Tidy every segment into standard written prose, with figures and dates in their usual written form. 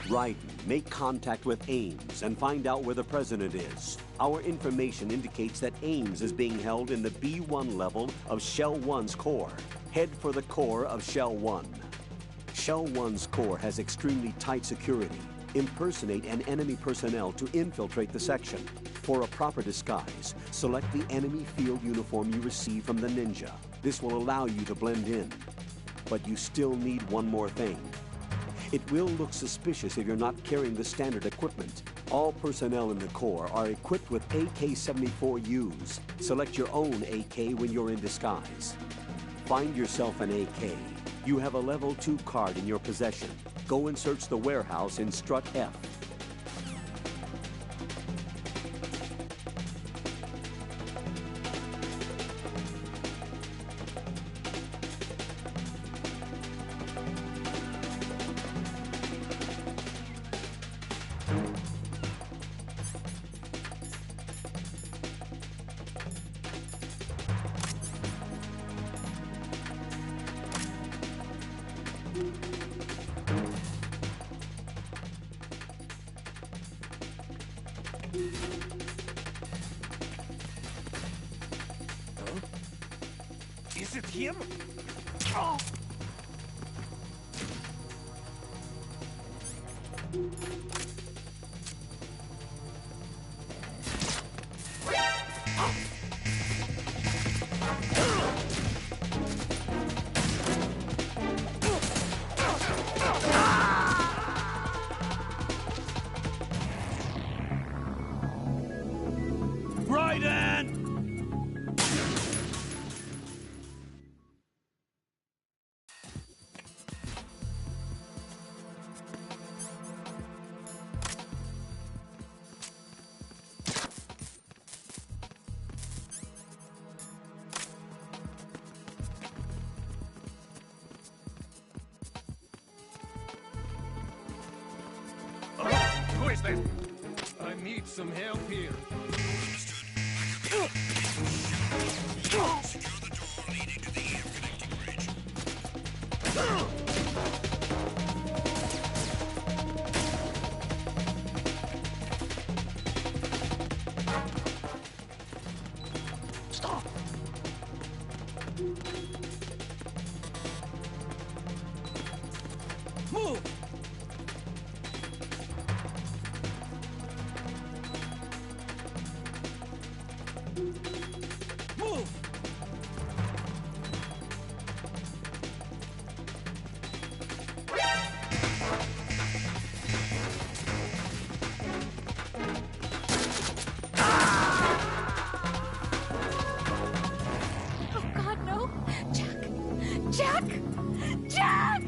Raiden, make contact with Ames and find out where the President is. Our information indicates that Ames is being held in the B1 level of Shell 1's core. Head for the core of Shell 1. Shell 1's core has extremely tight security. Impersonate an enemy personnel to infiltrate the section. For a proper disguise, select the enemy field uniform you receive from the ninja. This will allow you to blend in. But you still need one more thing. It will look suspicious if you're not carrying the standard equipment. All personnel in the Corps are equipped with AK-74Us. Select your own AK when you're in disguise. Find yourself an AK. You have a level 2 card in your possession. Go and search the warehouse in Strut F. Is it him? Oh. Who is that? I need some help here. Secure the door leading to the air connecting bridge. Stop! Move! Move! Oh God, no! Jack! Jack! Jack!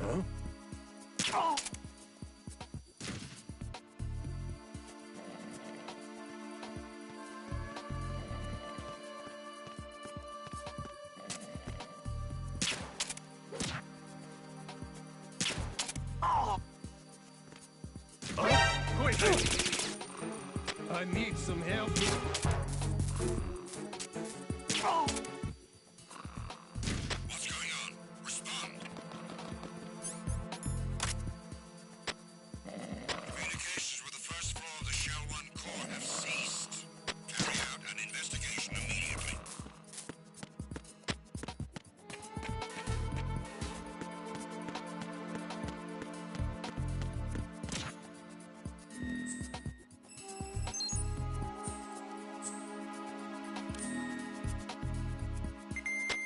Huh? Quick! I need some help here. What's going on? Respond. Communications with the first floor of the Shell 1 core have ceased. Carry out an investigation immediately.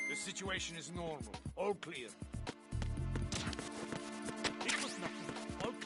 The situation is normal. All clear. It was nothing. All clear.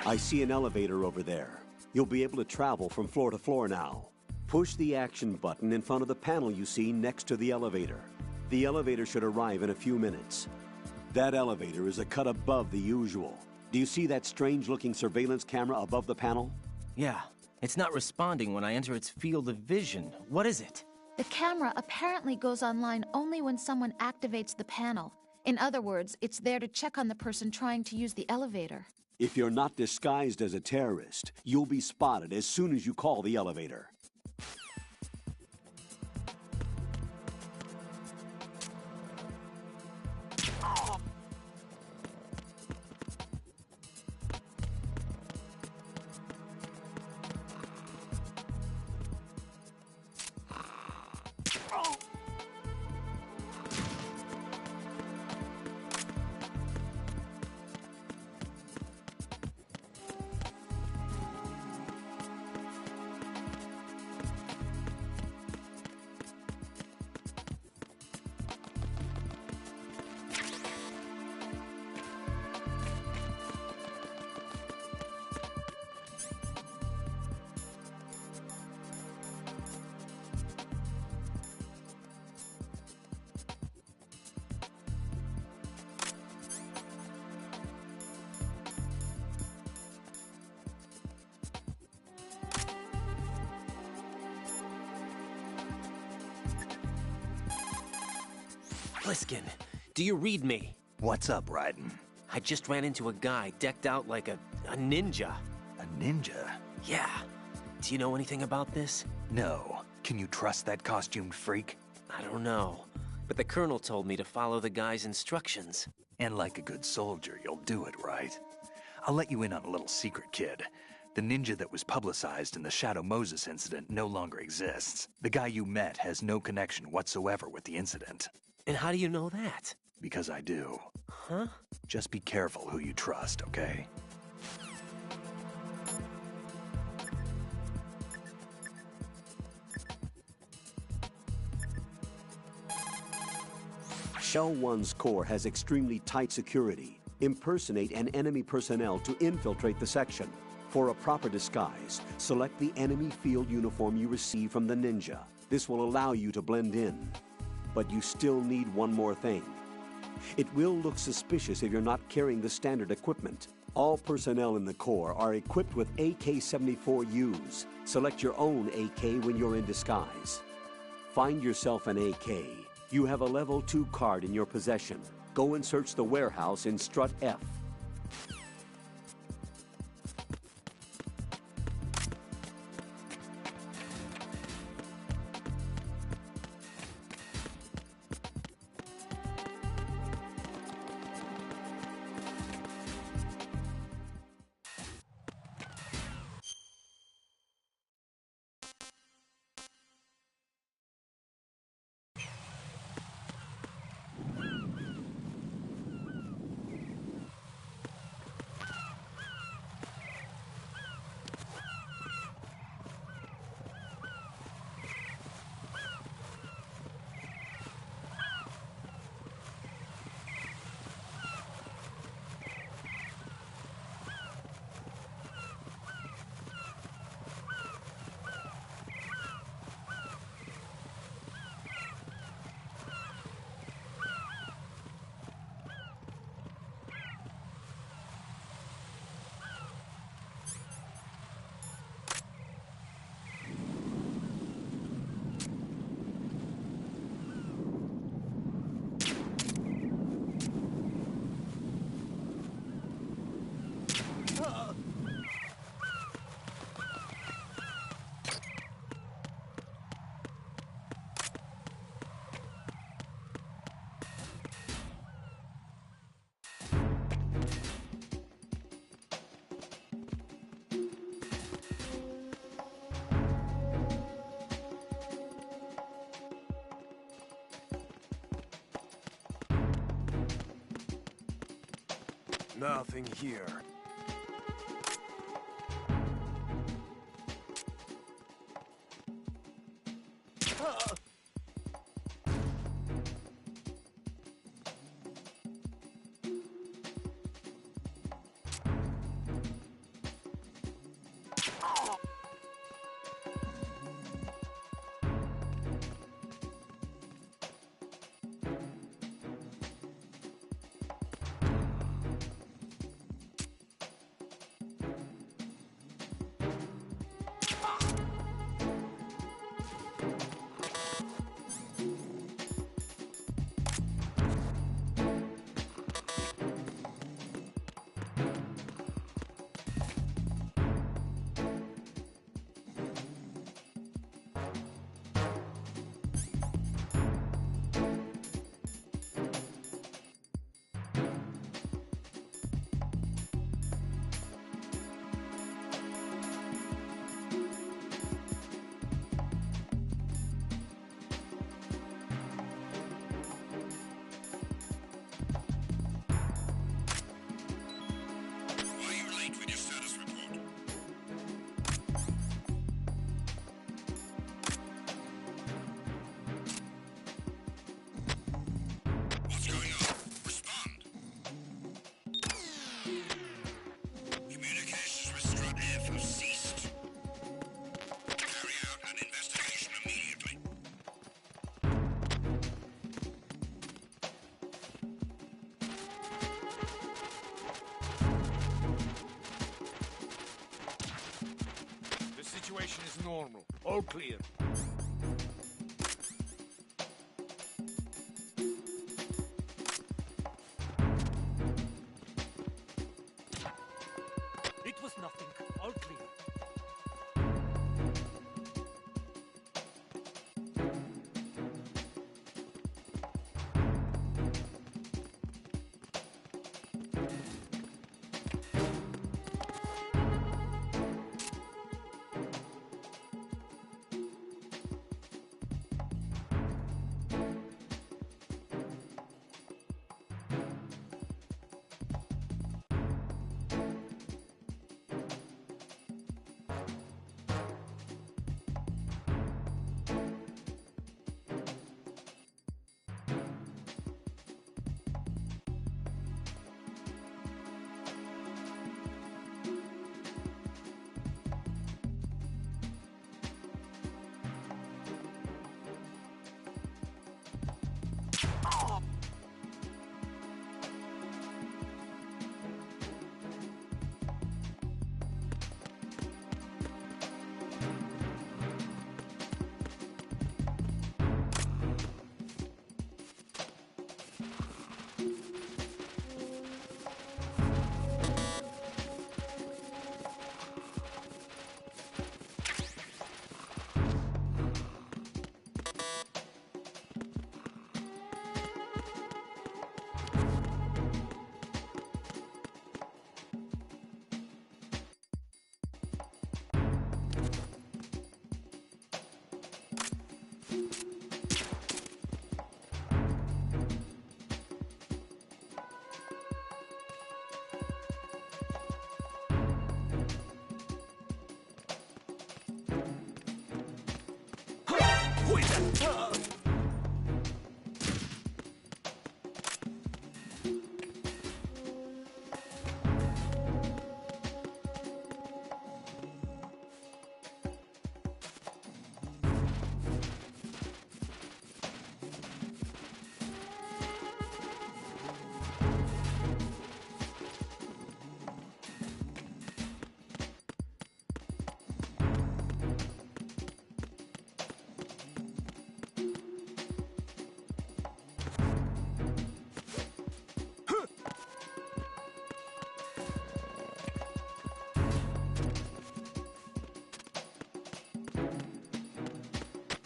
I see an elevator over there. You'll be able to travel from floor to floor now. Push the action button in front of the panel you see next to the elevator. The elevator should arrive in a few minutes. That elevator is a cut above the usual. Do you see that strange-looking surveillance camera above the panel? Yeah, it's not responding when I enter its field of vision. What is it? The camera apparently goes online only when someone activates the panel. In other words, it's there to check on the person trying to use the elevator. If you're not disguised as a terrorist, you'll be spotted as soon as you call the elevator. Pliskin, do you read me? What's up, Raiden? I just ran into a guy decked out like a ninja. A ninja? Yeah. Do you know anything about this? No. Can you trust that costumed freak? I don't know. But the colonel told me to follow the guy's instructions. And like a good soldier, you'll do it, right? I'll let you in on a little secret, kid. The ninja that was publicized in the Shadow Moses incident no longer exists. The guy you met has no connection whatsoever with the incident. And how do you know that? Because I do. Huh? Just be careful who you trust, okay? Shell 1's core has extremely tight security. Impersonate an enemy personnel to infiltrate the section. For a proper disguise, select the enemy field uniform you receive from the ninja. This will allow you to blend in. But you still need one more thing. It will look suspicious if you're not carrying the standard equipment. All personnel in the Corps are equipped with AK-74Us. Select your own AK when you're in disguise. Find yourself an AK. You have a level 2 card in your possession. Go and search the warehouse in Strut F. Nothing here. Why are you late with your status report? What's going on? Respond. Communications with Strut F have ceased. Carry out an investigation immediately. The situation is normal. All clear.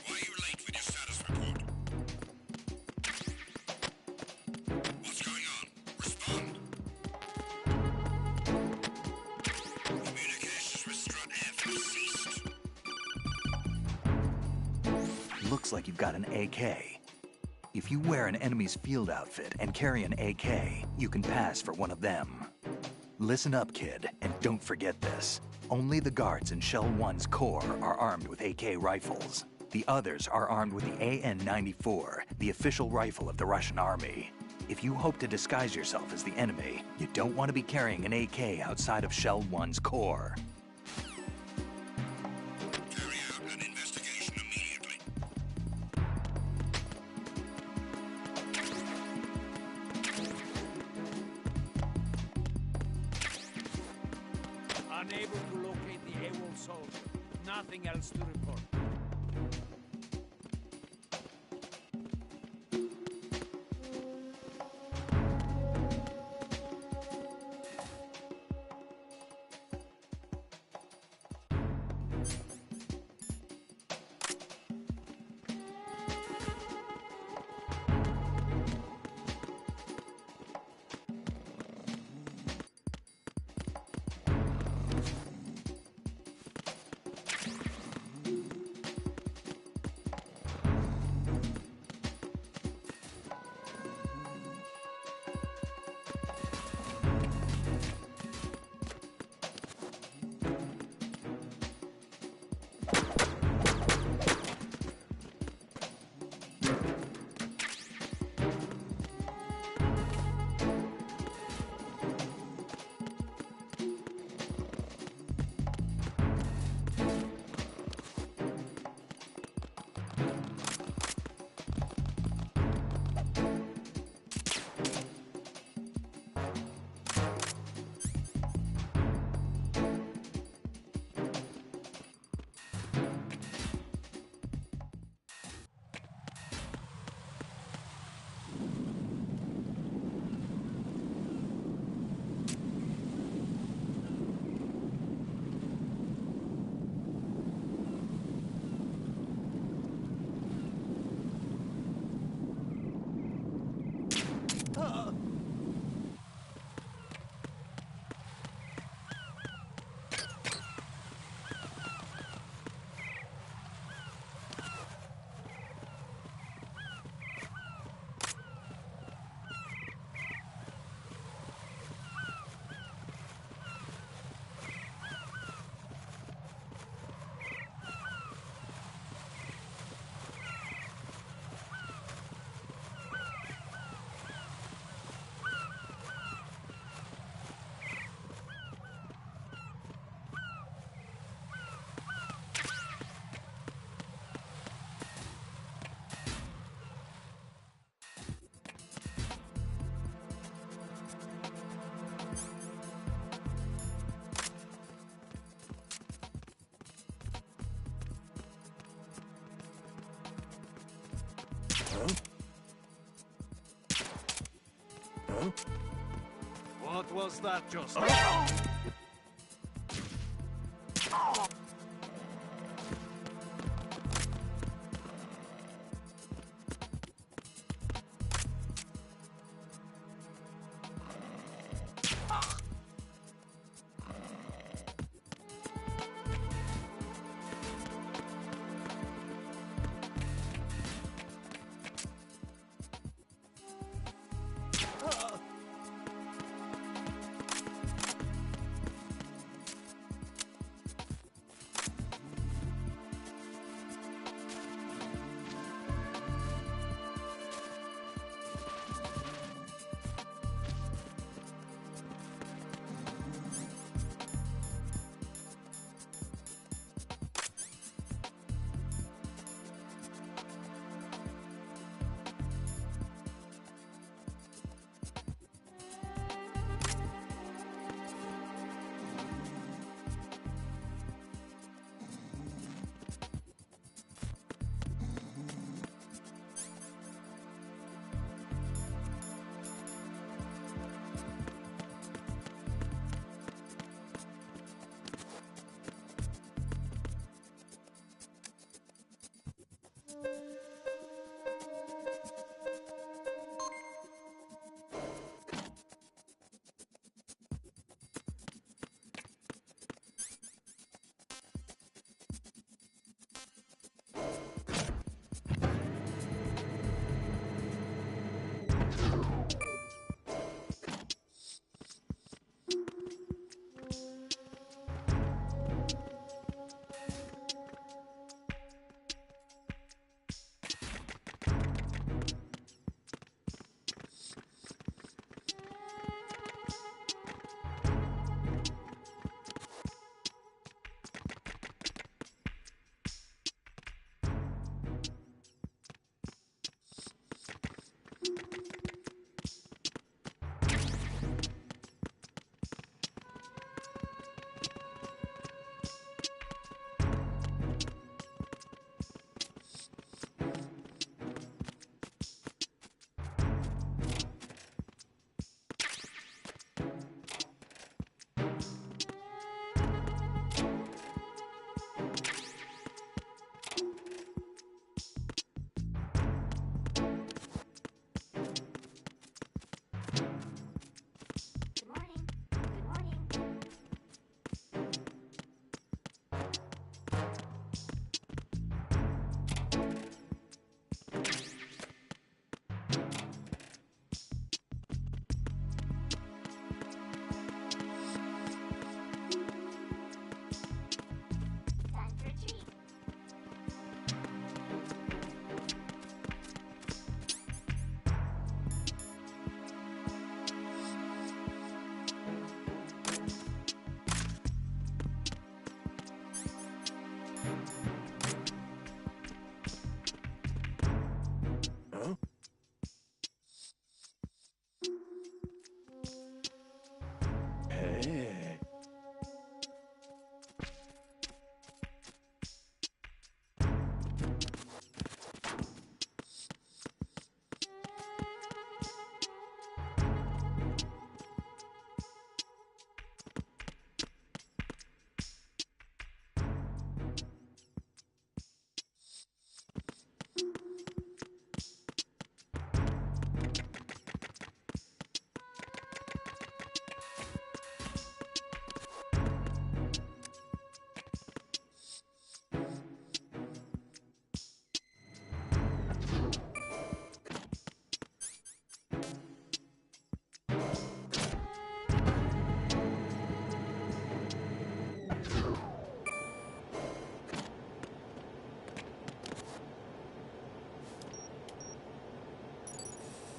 Why are you late with your status report? What's going on? Respond. Communications with Strut F have ceased. Looks like you've got an AK. If you wear an enemy's field outfit and carry an AK, you can pass for one of them. Listen up, kid, and don't forget this. Only the guards in Shell 1's core are armed with AK rifles. The others are armed with the AN-94, the official rifle of the Russian army. If you hope to disguise yourself as the enemy, you don't want to be carrying an AK outside of Shell 1's core. Carry out an investigation immediately. Unable to locate the AWOL soldier. Nothing else to report. What was that just?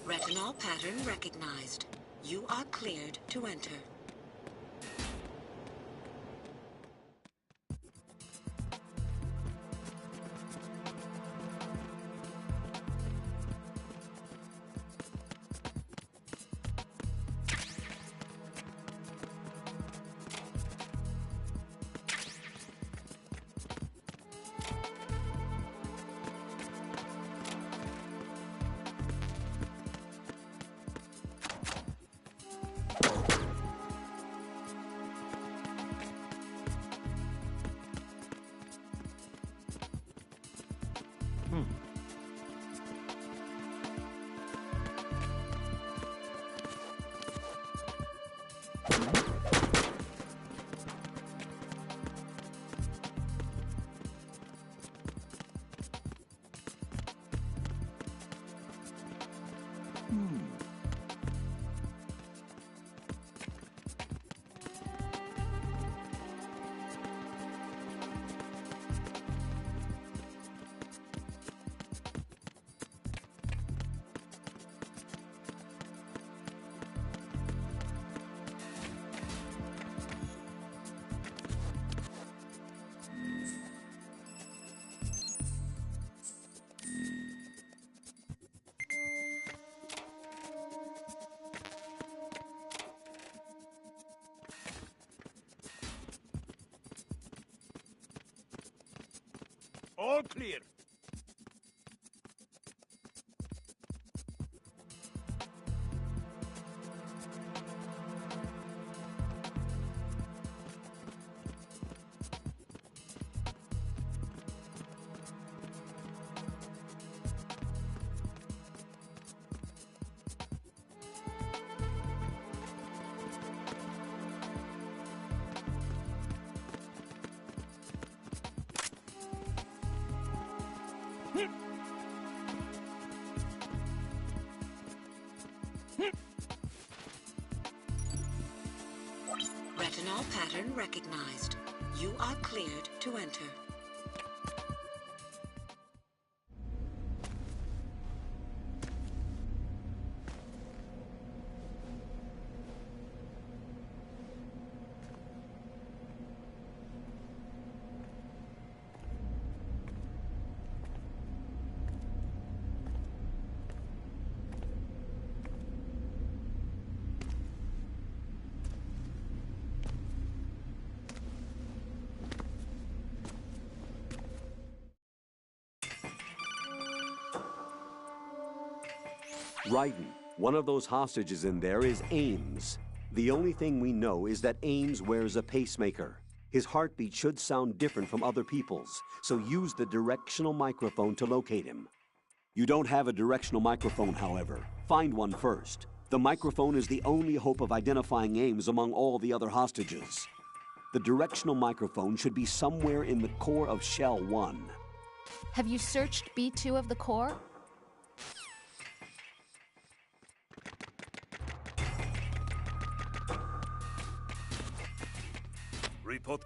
Retinol pattern recognized. You are cleared to enter. All clear. Retinol pattern recognized. You are cleared to enter. Raiden, one of those hostages in there is Ames. The only thing we know is that Ames wears a pacemaker. His heartbeat should sound different from other people's, so use the directional microphone to locate him. You don't have a directional microphone, however. Find one first. The microphone is the only hope of identifying Ames among all the other hostages. The directional microphone should be somewhere in the core of Shell 1. Have you searched B2 of the core? Report.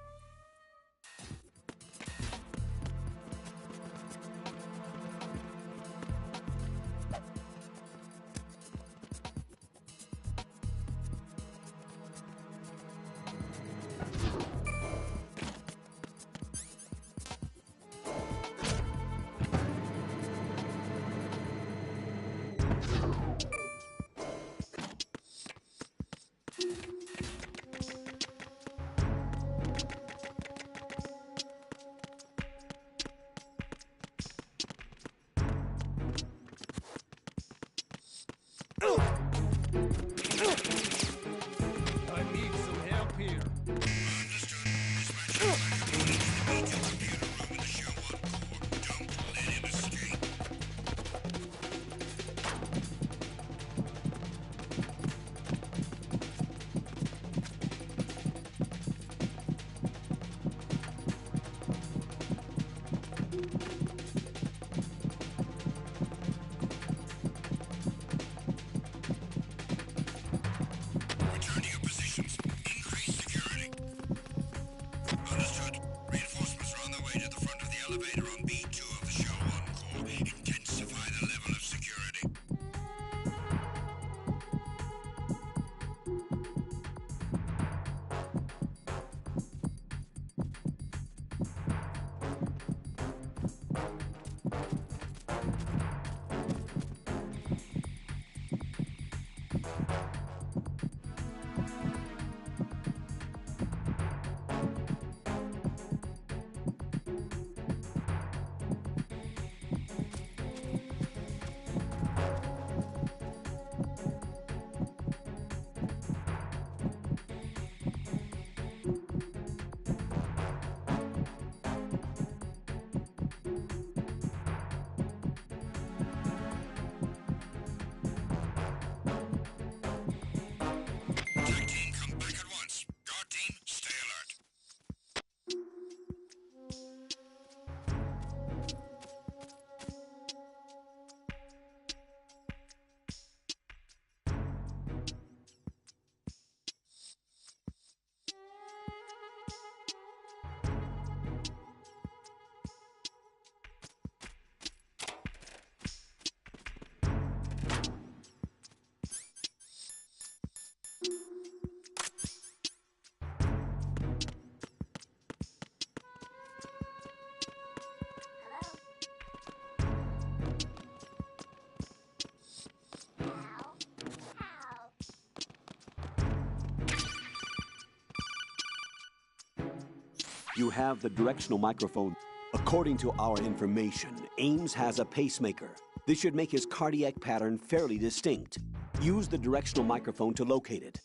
You have the directional microphone. According to our information, Ames has a pacemaker. This should make his cardiac pattern fairly distinct. Use the directional microphone to locate it.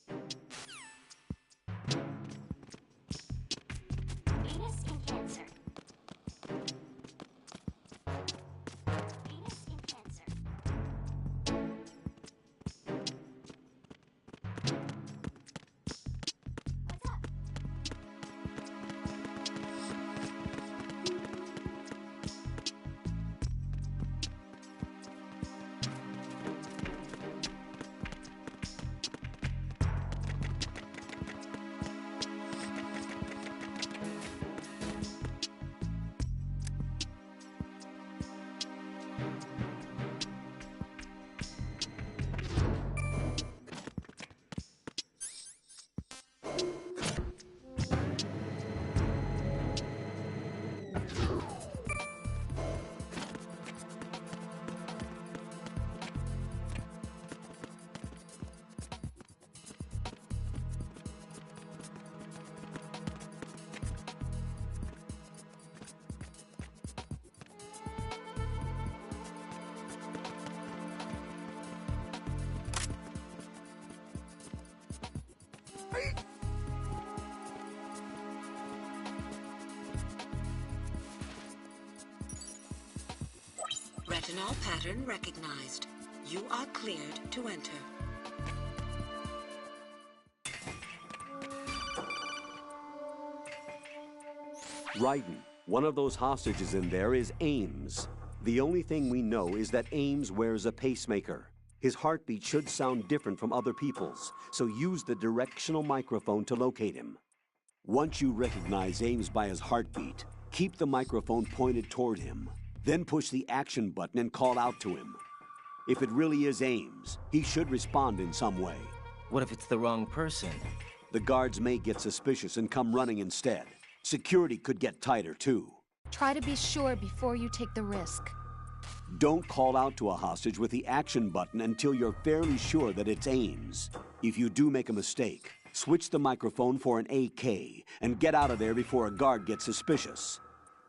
Penis in cancer. Penis in cancer. What's up? Retinol pattern recognized. You are cleared to enter. Raiden, one of those hostages in there is Ames. The only thing we know is that Ames wears a pacemaker. His heartbeat should sound different from other people's, so use the directional microphone to locate him. Once you recognize Ames by his heartbeat, keep the microphone pointed toward him. Then push the action button and call out to him. If it really is Ames, he should respond in some way. What if it's the wrong person? The guards may get suspicious and come running instead. Security could get tighter, too. Try to be sure before you take the risk. Don't call out to a hostage with the action button until you're fairly sure that it's Ames. If you do make a mistake, switch the microphone for an AK and get out of there before a guard gets suspicious.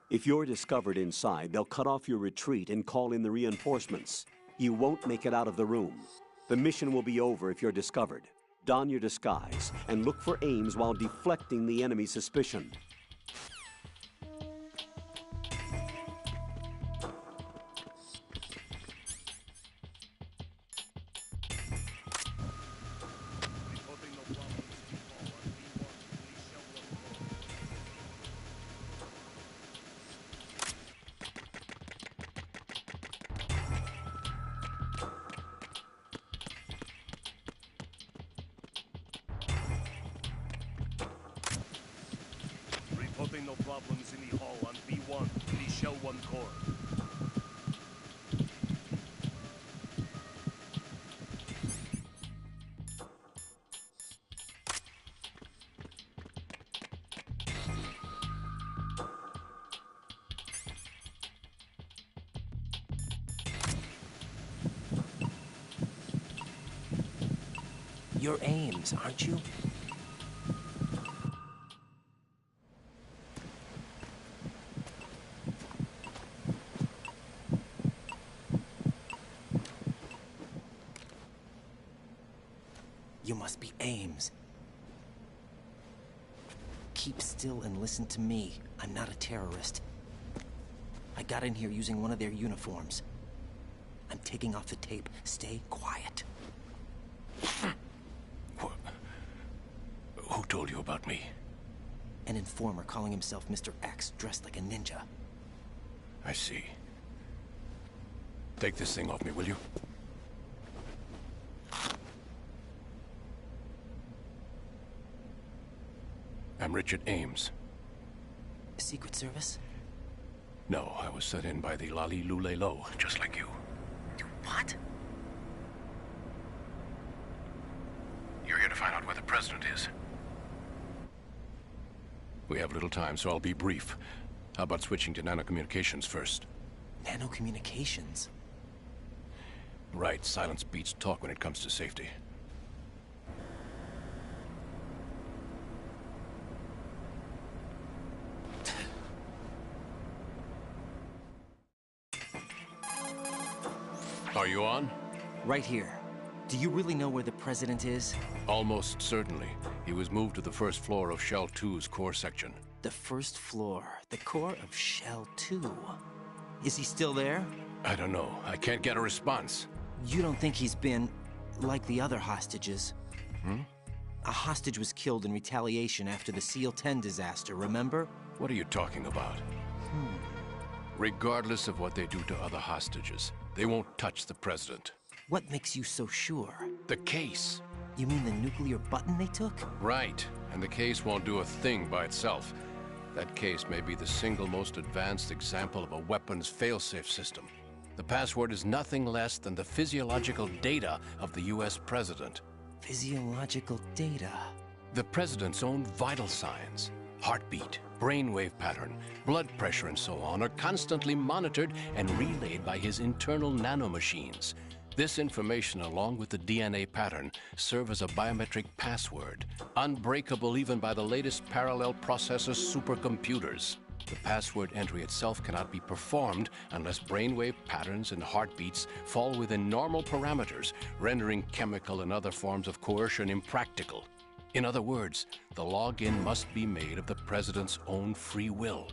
If you're discovered inside, they'll cut off your retreat and call in the reinforcements. You won't make it out of the room. The mission will be over if you're discovered. Don your disguise and look for Ames while deflecting the enemy's suspicion. Reporting no problems in the hall on B1, the Shell 1 core. You're Ames, aren't you? You must be Ames. Keep still and listen to me. I'm not a terrorist. I got in here using one of their uniforms. I'm taking off the tape. Stay quiet. Who told you about me? An informer calling himself Mr. X, dressed like a ninja. I see. Take this thing off me, will you? I'm Richard Ames. Secret Service? No, I was sent in by the Lali Lule Lo, just like you. What? You're here to find out where the president is. We have little time, so I'll be brief. How about switching to nanocommunications first? Nanocommunications? Right, silence beats talk when it comes to safety. Are you on? Right here. Do you really know where the president is? Almost certainly. He was moved to the first floor of Shell 2's core section. The first floor. The core of Shell 2. Is he still there? I don't know. I can't get a response. You don't think he's been... like the other hostages? A hostage was killed in retaliation after the SEAL 10 disaster, remember? What are you talking about? Regardless of what they do to other hostages, they won't touch the president. What makes you so sure? The case. You mean the nuclear button they took? Right. And the case won't do a thing by itself. That case may be the single most advanced example of a weapons failsafe system. The password is nothing less than the physiological data of the US president. Physiological data? The president's own vital signs, heartbeat, brainwave pattern, blood pressure and so on are constantly monitored and relayed by his internal nanomachines. This information, along with the DNA pattern, serve as a biometric password, unbreakable even by the latest parallel processor supercomputers. The password entry itself cannot be performed unless brainwave patterns and heartbeats fall within normal parameters, rendering chemical and other forms of coercion impractical. In other words, the login must be made of the president's own free will.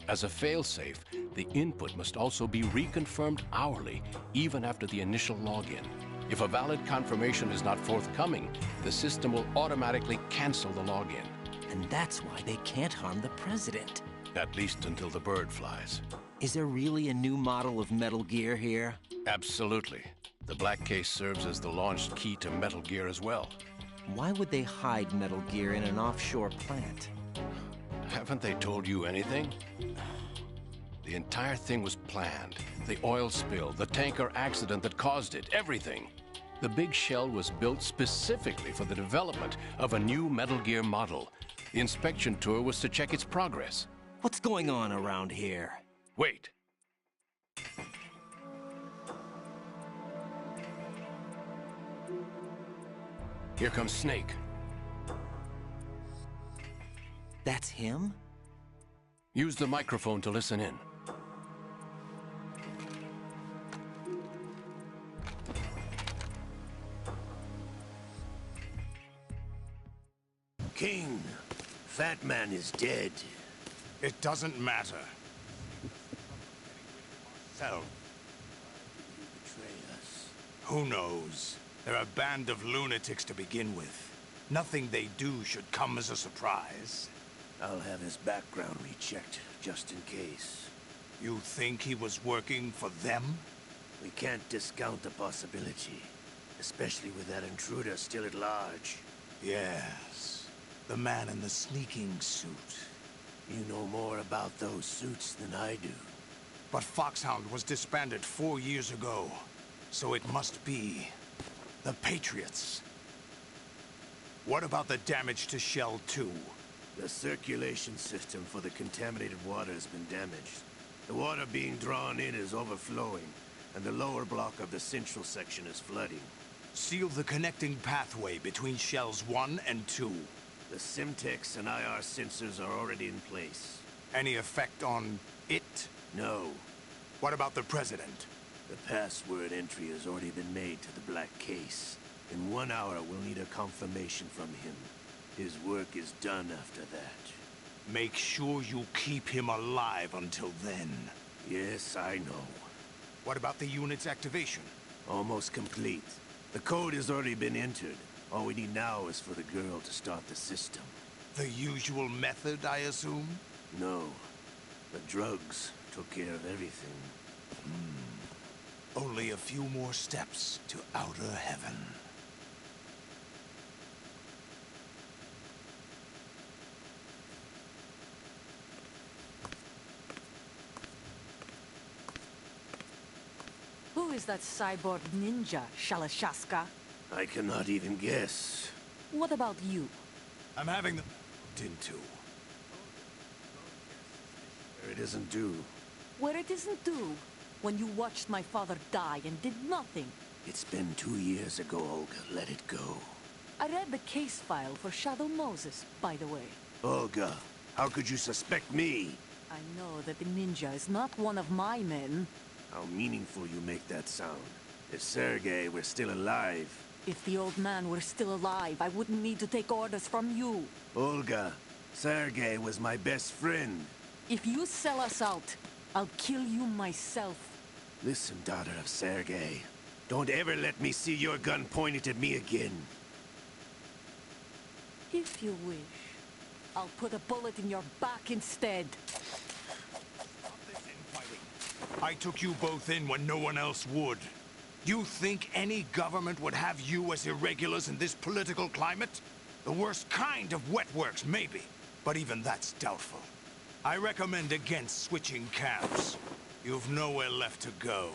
As a failsafe, the input must also be reconfirmed hourly, even after the initial login. If a valid confirmation is not forthcoming, the system will automatically cancel the login. And that's why they can't harm the president. At least until the bird flies. Is there really a new model of Metal Gear here? Absolutely. The black case serves as the launch key to Metal Gear as well. Why would they hide Metal Gear in an offshore plant? Haven't they told you anything? The entire thing was planned. The oil spill, the tanker accident that caused it, everything. The big shell was built specifically for the development of a new Metal Gear model. The inspection tour was to check its progress. What's going on around here? Wait. Here comes Snake. That's him? Use the microphone to listen in. King, Fat Man is dead. It doesn't matter. Self. Betray us. Who knows? They're a band of lunatics to begin with. Nothing they do should come as a surprise. I'll have his background rechecked, just in case. You think he was working for them? We can't discount the possibility, especially with that intruder still at large. Yes. The man in the sneaking suit. You know more about those suits than I do. But Foxhound was disbanded 4 years ago, so it must be the Patriots. What about the damage to Shell 2? The circulation system for the contaminated water has been damaged. The water being drawn in is overflowing, and the lower block of the central section is flooding. Seal the connecting pathway between Shells 1 and 2. The Simtex and IR sensors are already in place. Any effect on it? No. What about the President? The password entry has already been made to the black case. In 1 hour, we'll need a confirmation from him. His work is done after that. Make sure you keep him alive until then. Yes, I know. What about the unit's activation? Almost complete. The code has already been entered. All we need now is for the girl to start the system. The usual method, I assume? No. The drugs took care of everything. Only a few more steps to outer heaven. Who is that cyborg ninja, Shalashaska? I cannot even guess. What about you? I'm having them looked into. It isn't due. Where it isn't due, when you watched my father die and did nothing. It's been 2 years ago, Olga. Let it go. I read the case file for Shadow Moses, by the way. Olga, how could you suspect me? I know that the ninja is not one of my men. How meaningful you make that sound. If Sergei were still alive... If the old man were still alive, I wouldn't need to take orders from you. Olga, Sergei was my best friend. If you sell us out, I'll kill you myself. Listen, daughter of Sergei. Don't ever let me see your gun pointed at me again. If you wish, I'll put a bullet in your back instead. Stop this infighting. I took you both in when no one else would. You think any government would have you as irregulars in this political climate? The worst kind of wet works, maybe. But even that's doubtful. I recommend against switching camps. You've nowhere left to go.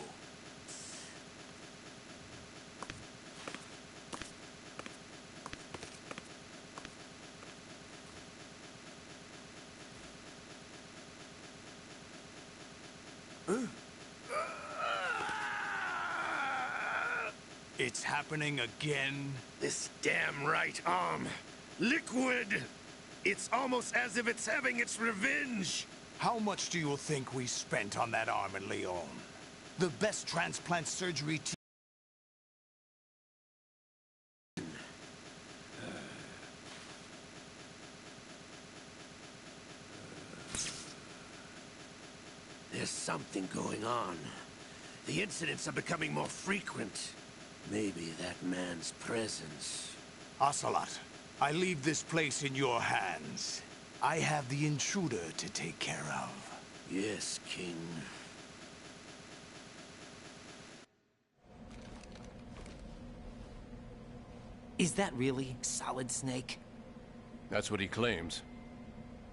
It's happening again? This damn right arm. Liquid! It's almost as if it's having its revenge! How much do you think we spent on that arm in Lyon? The best transplant surgery team. There's something going on. The incidents are becoming more frequent. Maybe that man's presence. Ocelot, I leave this place in your hands. I have the intruder to take care of. Yes, King. Is that really Solid Snake? That's what he claims.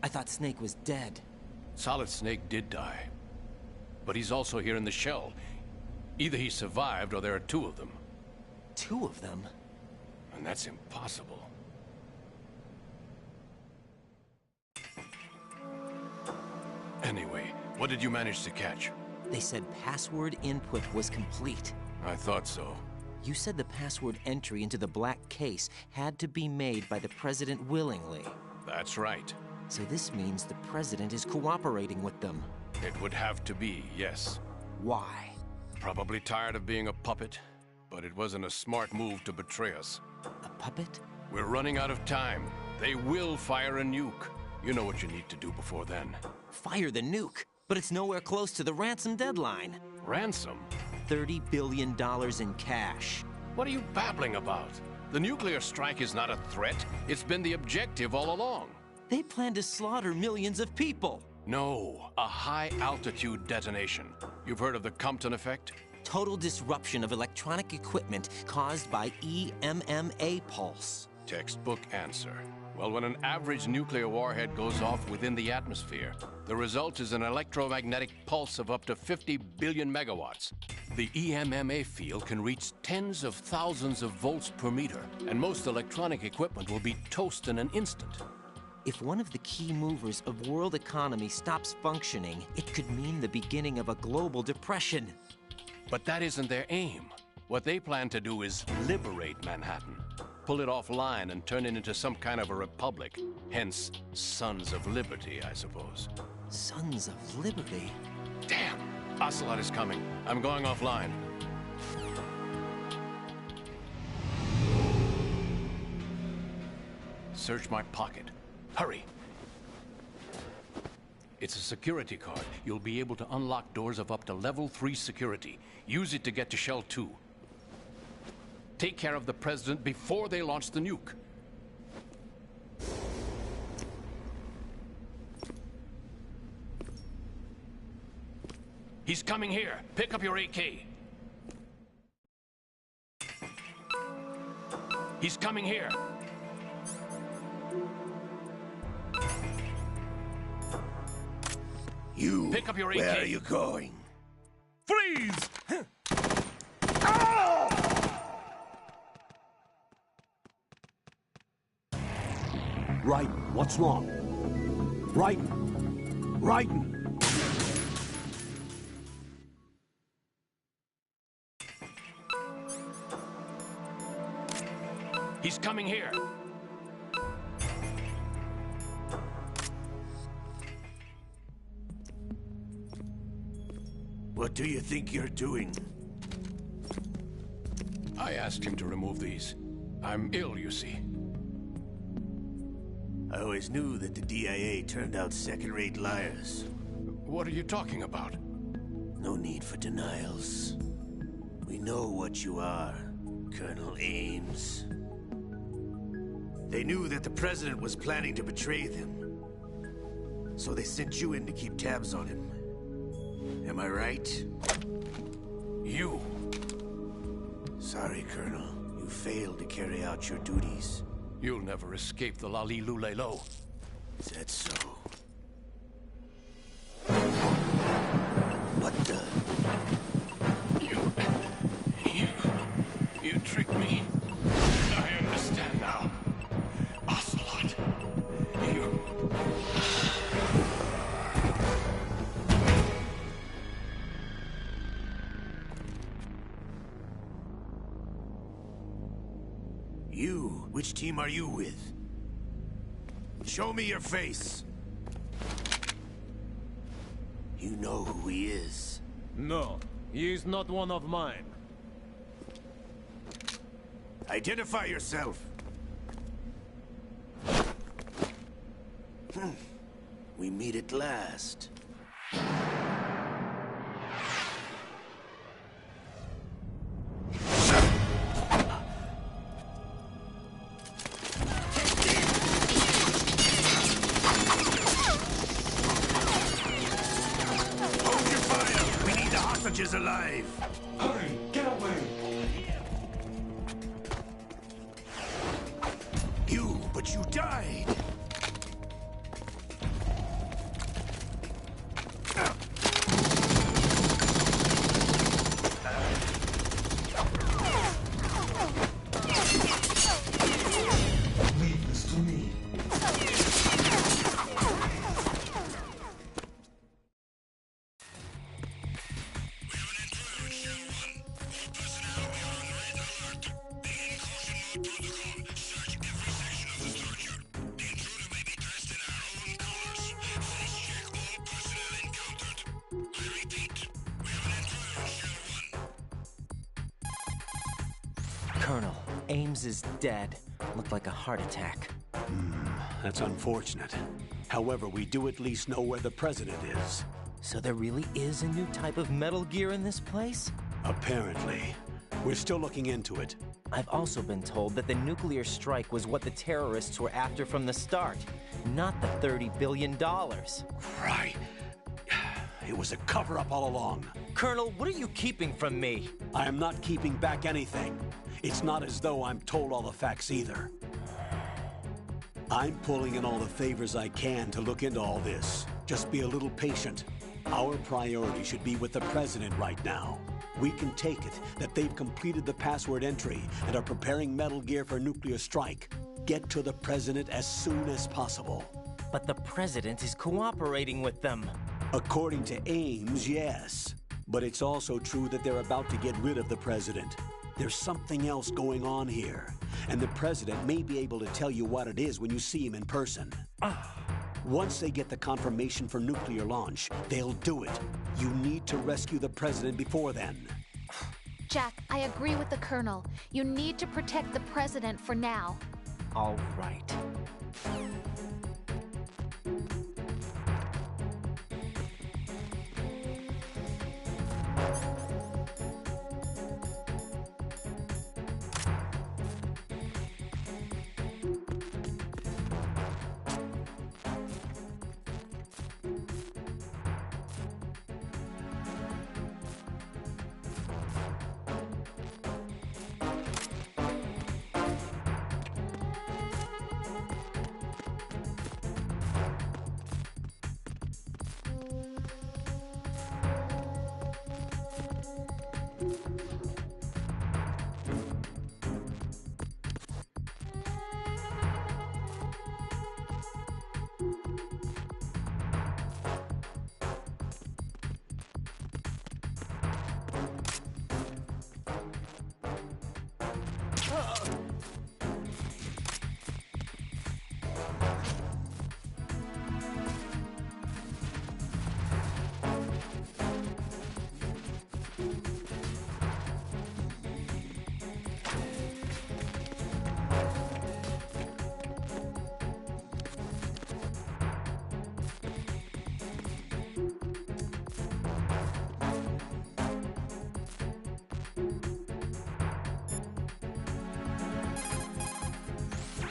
I thought Snake was dead. Solid Snake did die. But he's also here in the shell. Either he survived or there are two of them. Two of them? And that's impossible. Anyway, what did you manage to catch? They said password input was complete. I thought so. You said the password entry into the black case had to be made by the President willingly. That's right. So this means the President is cooperating with them. It would have to be, yes. Why? Probably tired of being a puppet, but it wasn't a smart move to betray us. A puppet? We're running out of time. They will fire a nuke. You know what you need to do before then. Fire the nuke? But it's nowhere close to the ransom deadline. Ransom? $30 billion in cash. What are you babbling about? The nuclear strike is not a threat. It's been the objective all along. They plan to slaughter millions of people. No, a high-altitude detonation. You've heard of the Compton effect? Total disruption of electronic equipment caused by EMMA pulse. Textbook answer. Well, when an average nuclear warhead goes off within the atmosphere, the result is an electromagnetic pulse of up to 50 billion megawatts. The EMMA field can reach tens of thousands of volts per meter, and most electronic equipment will be toast in an instant. If one of the key movers of world economy stops functioning, it could mean the beginning of a global depression. But that isn't their aim. What they plan to do is liberate Manhattan. Pull it offline and turn it into some kind of a republic. Hence, Sons of Liberty, I suppose. Sons of Liberty? Damn! Ocelot is coming. I'm going offline. Search my pocket. Hurry! It's a security card. You'll be able to unlock doors of up to level 3 security. Use it to get to Shell 2. Take care of the President before they launch the nuke. He's coming here. Pick up your AK. He's coming here. You, pick up your AK. Where are you going? Freeze! Right, what's wrong? Raiden! He's coming here. What do you think you're doing? I asked him to remove these. I'm ill, you see. I always knew that the DIA turned out second-rate liars. What are you talking about? No need for denials. We know what you are, Colonel Ames. They knew that the President was planning to betray them. So they sent you in to keep tabs on him. Am I right? You? Sorry, Colonel. You failed to carry out your duties. You'll never escape the Lali Lulelo. Is that so? What the? You tricked me. I understand now. Ocelot. You... You? Which team are you with? Show me your face. You know who he is. No, he is not one of mine. Identify yourself. We meet at last. Hold your fire! We need the hostages alive! Hurry! Get away! But you died! Leave this to me. Colonel, Ames is dead. Looked like a heart attack. That's unfortunate. However, we do at least know where the President is. So there really is a new type of Metal Gear in this place? Apparently. We're still looking into it. I've also been told that the nuclear strike was what the terrorists were after from the start, not the $30 billion. Right. It was a cover-up all along. Colonel, what are you keeping from me? I am not keeping back anything. It's not as though I'm told all the facts either. I'm pulling in all the favors I can to look into all this. Just be a little patient. Our priority should be with the President right now. We can take it that they've completed the password entry and are preparing Metal Gear for nuclear strike. Get to the President as soon as possible. But the President is cooperating with them. According to Ames, yes. But it's also true that they're about to get rid of the President. There's something else going on here, and the President may be able to tell you what it is when you see him in person. Once they get the confirmation for nuclear launch, they'll do it. You need to rescue the President before then. Jack, I agree with the Colonel. You need to protect the President for now. All right.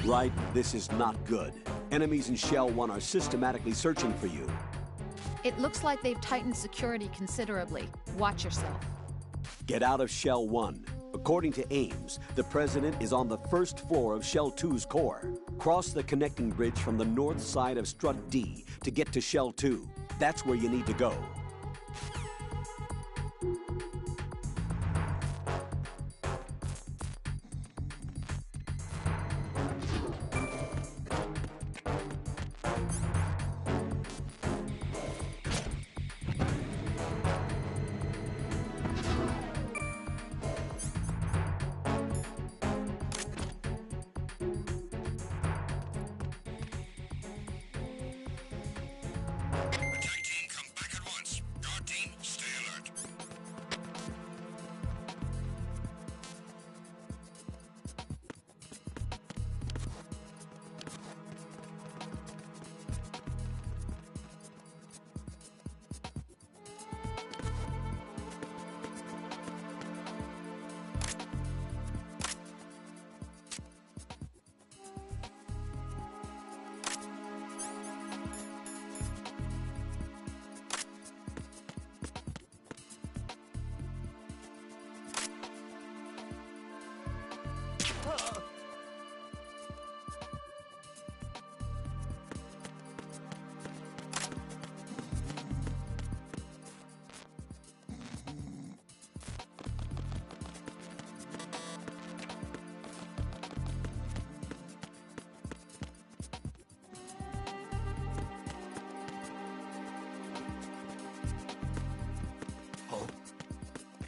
Right, this is not good. Enemies in Shell 1 are systematically searching for you. It looks like they've tightened security considerably. Watch yourself. Get out of Shell 1. According to Ames, the President is on the first floor of Shell 2's core. Cross the connecting bridge from the north side of Strut D to get to Shell 2. That's where you need to go.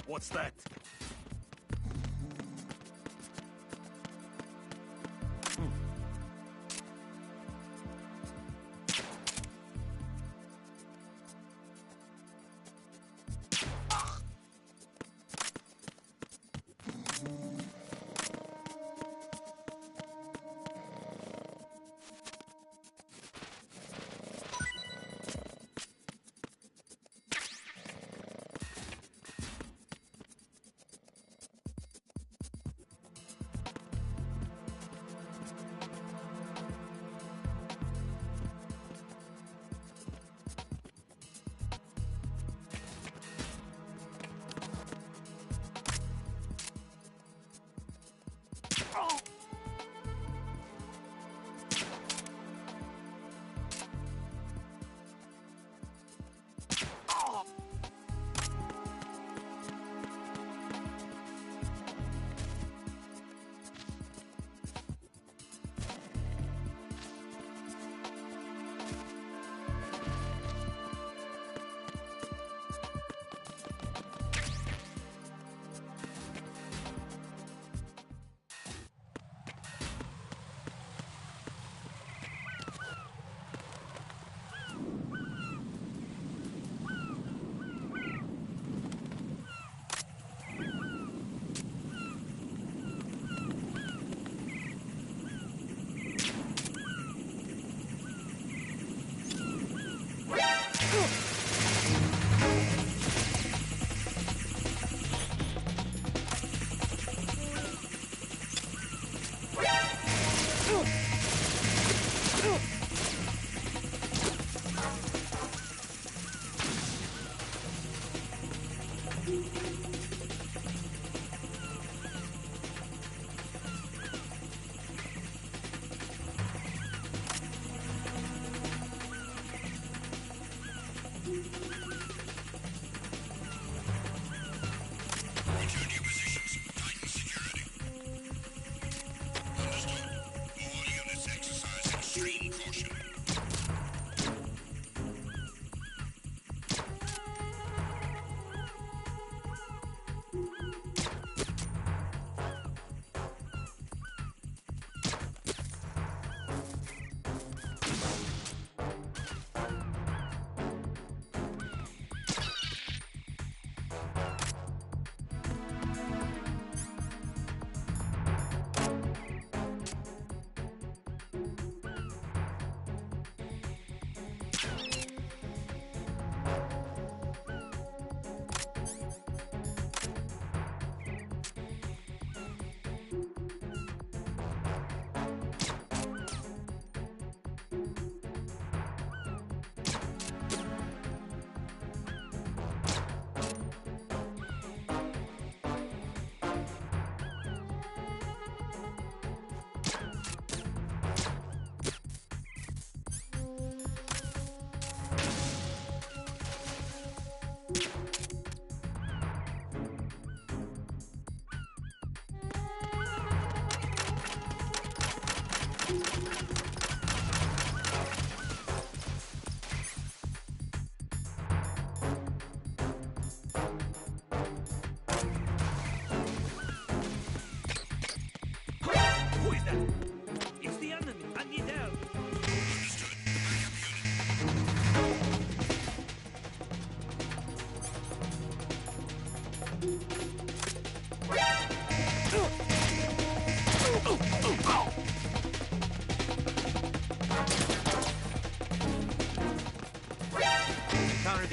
What's that?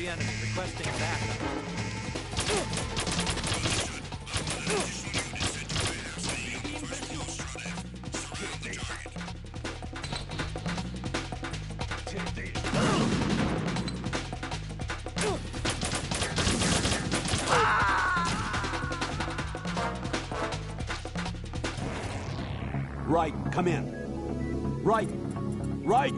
the enemy, requesting backup. Right, come in. Right, right!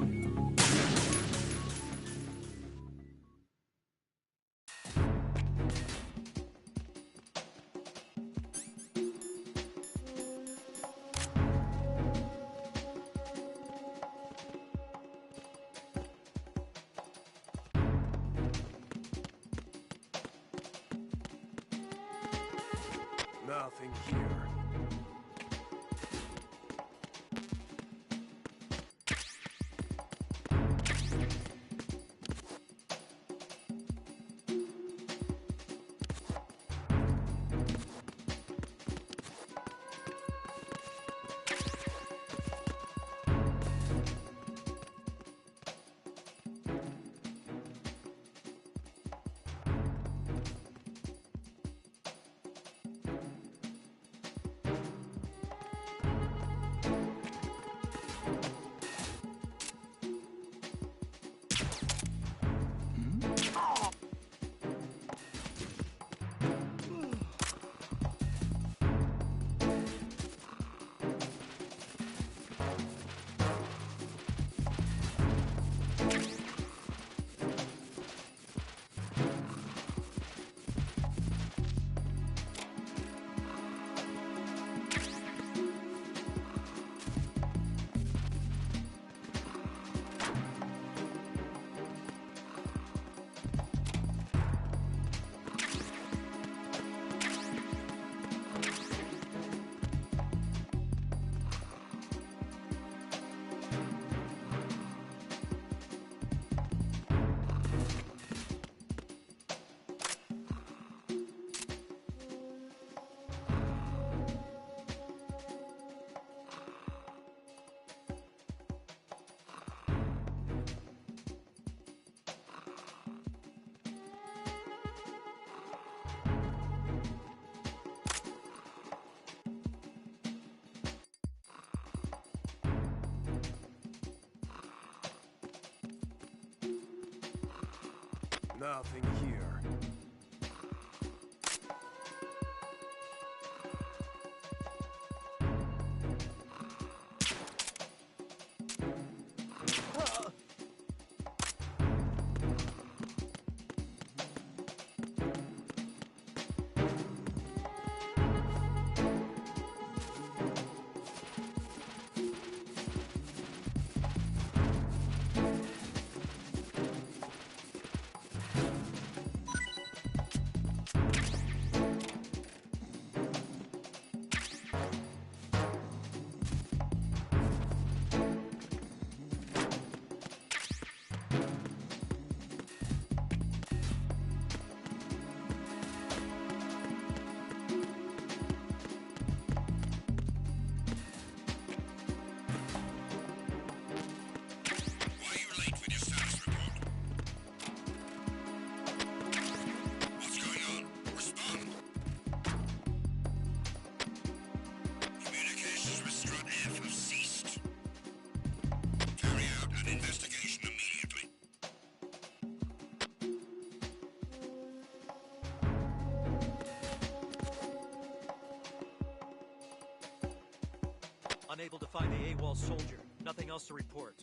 Nothing here. Nothing here. Unable to find the AWOL soldier. Nothing else to report.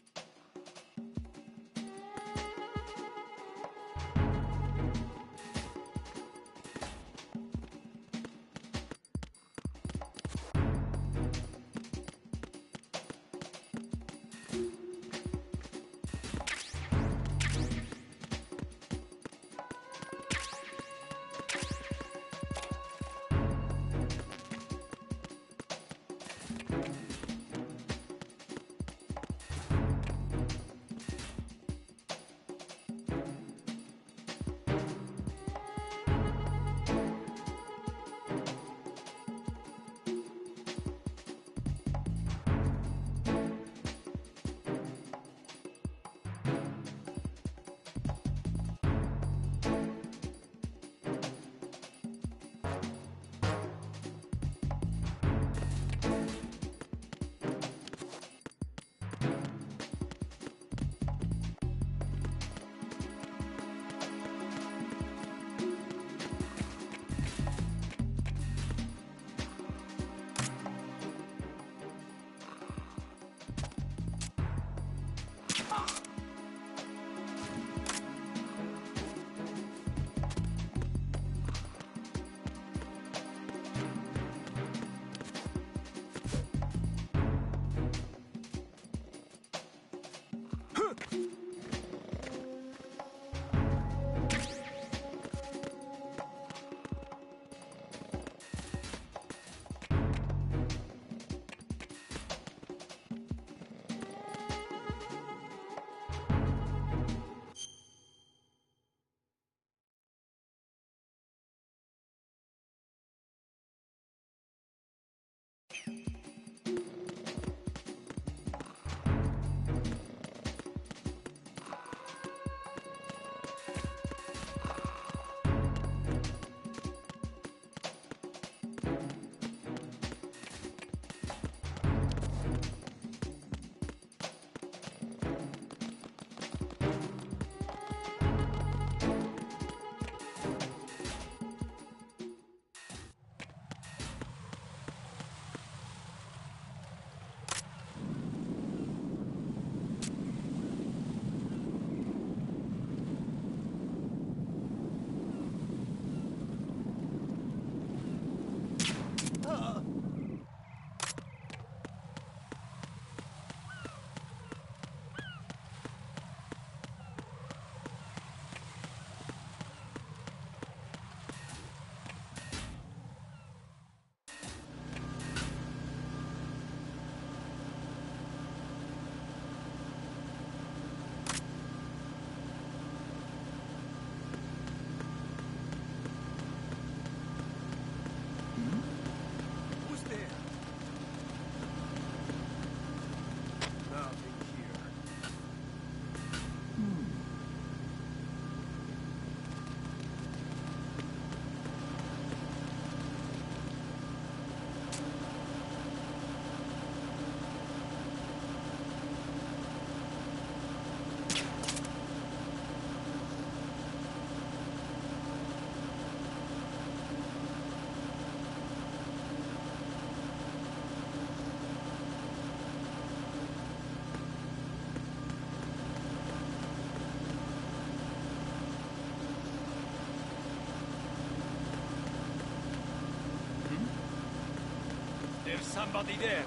There's somebody there.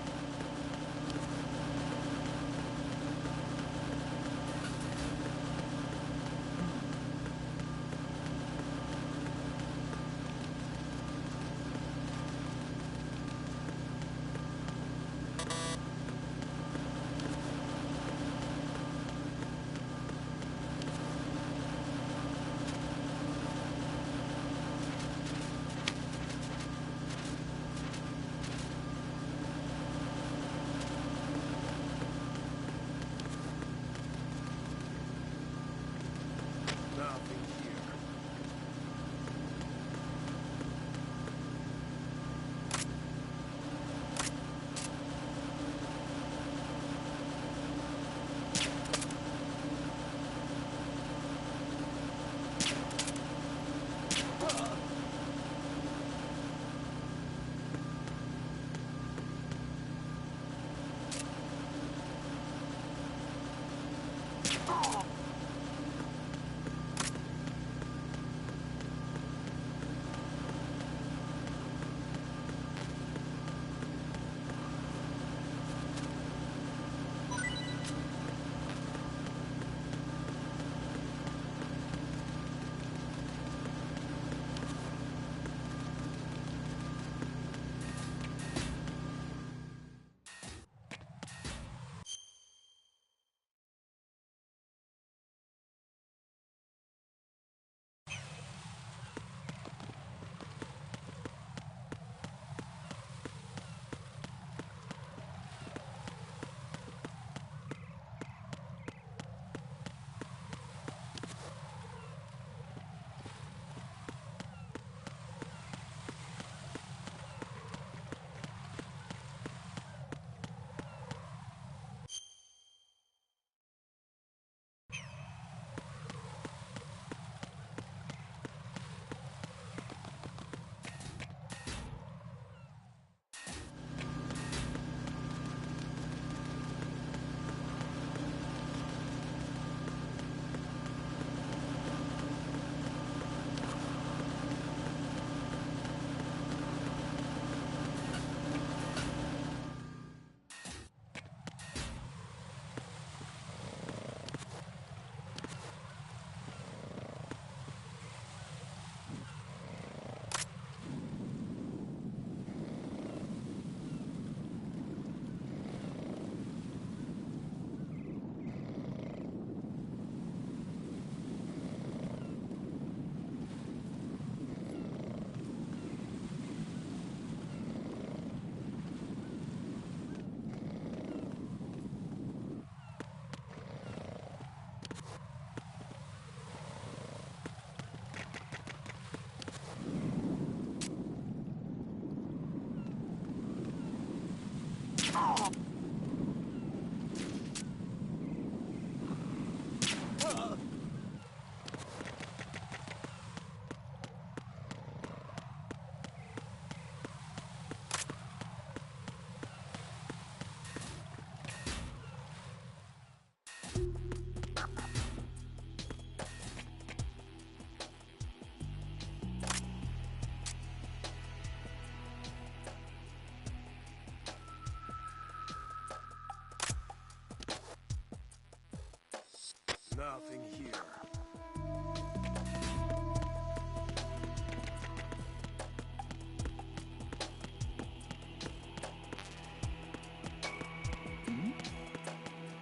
Nothing here.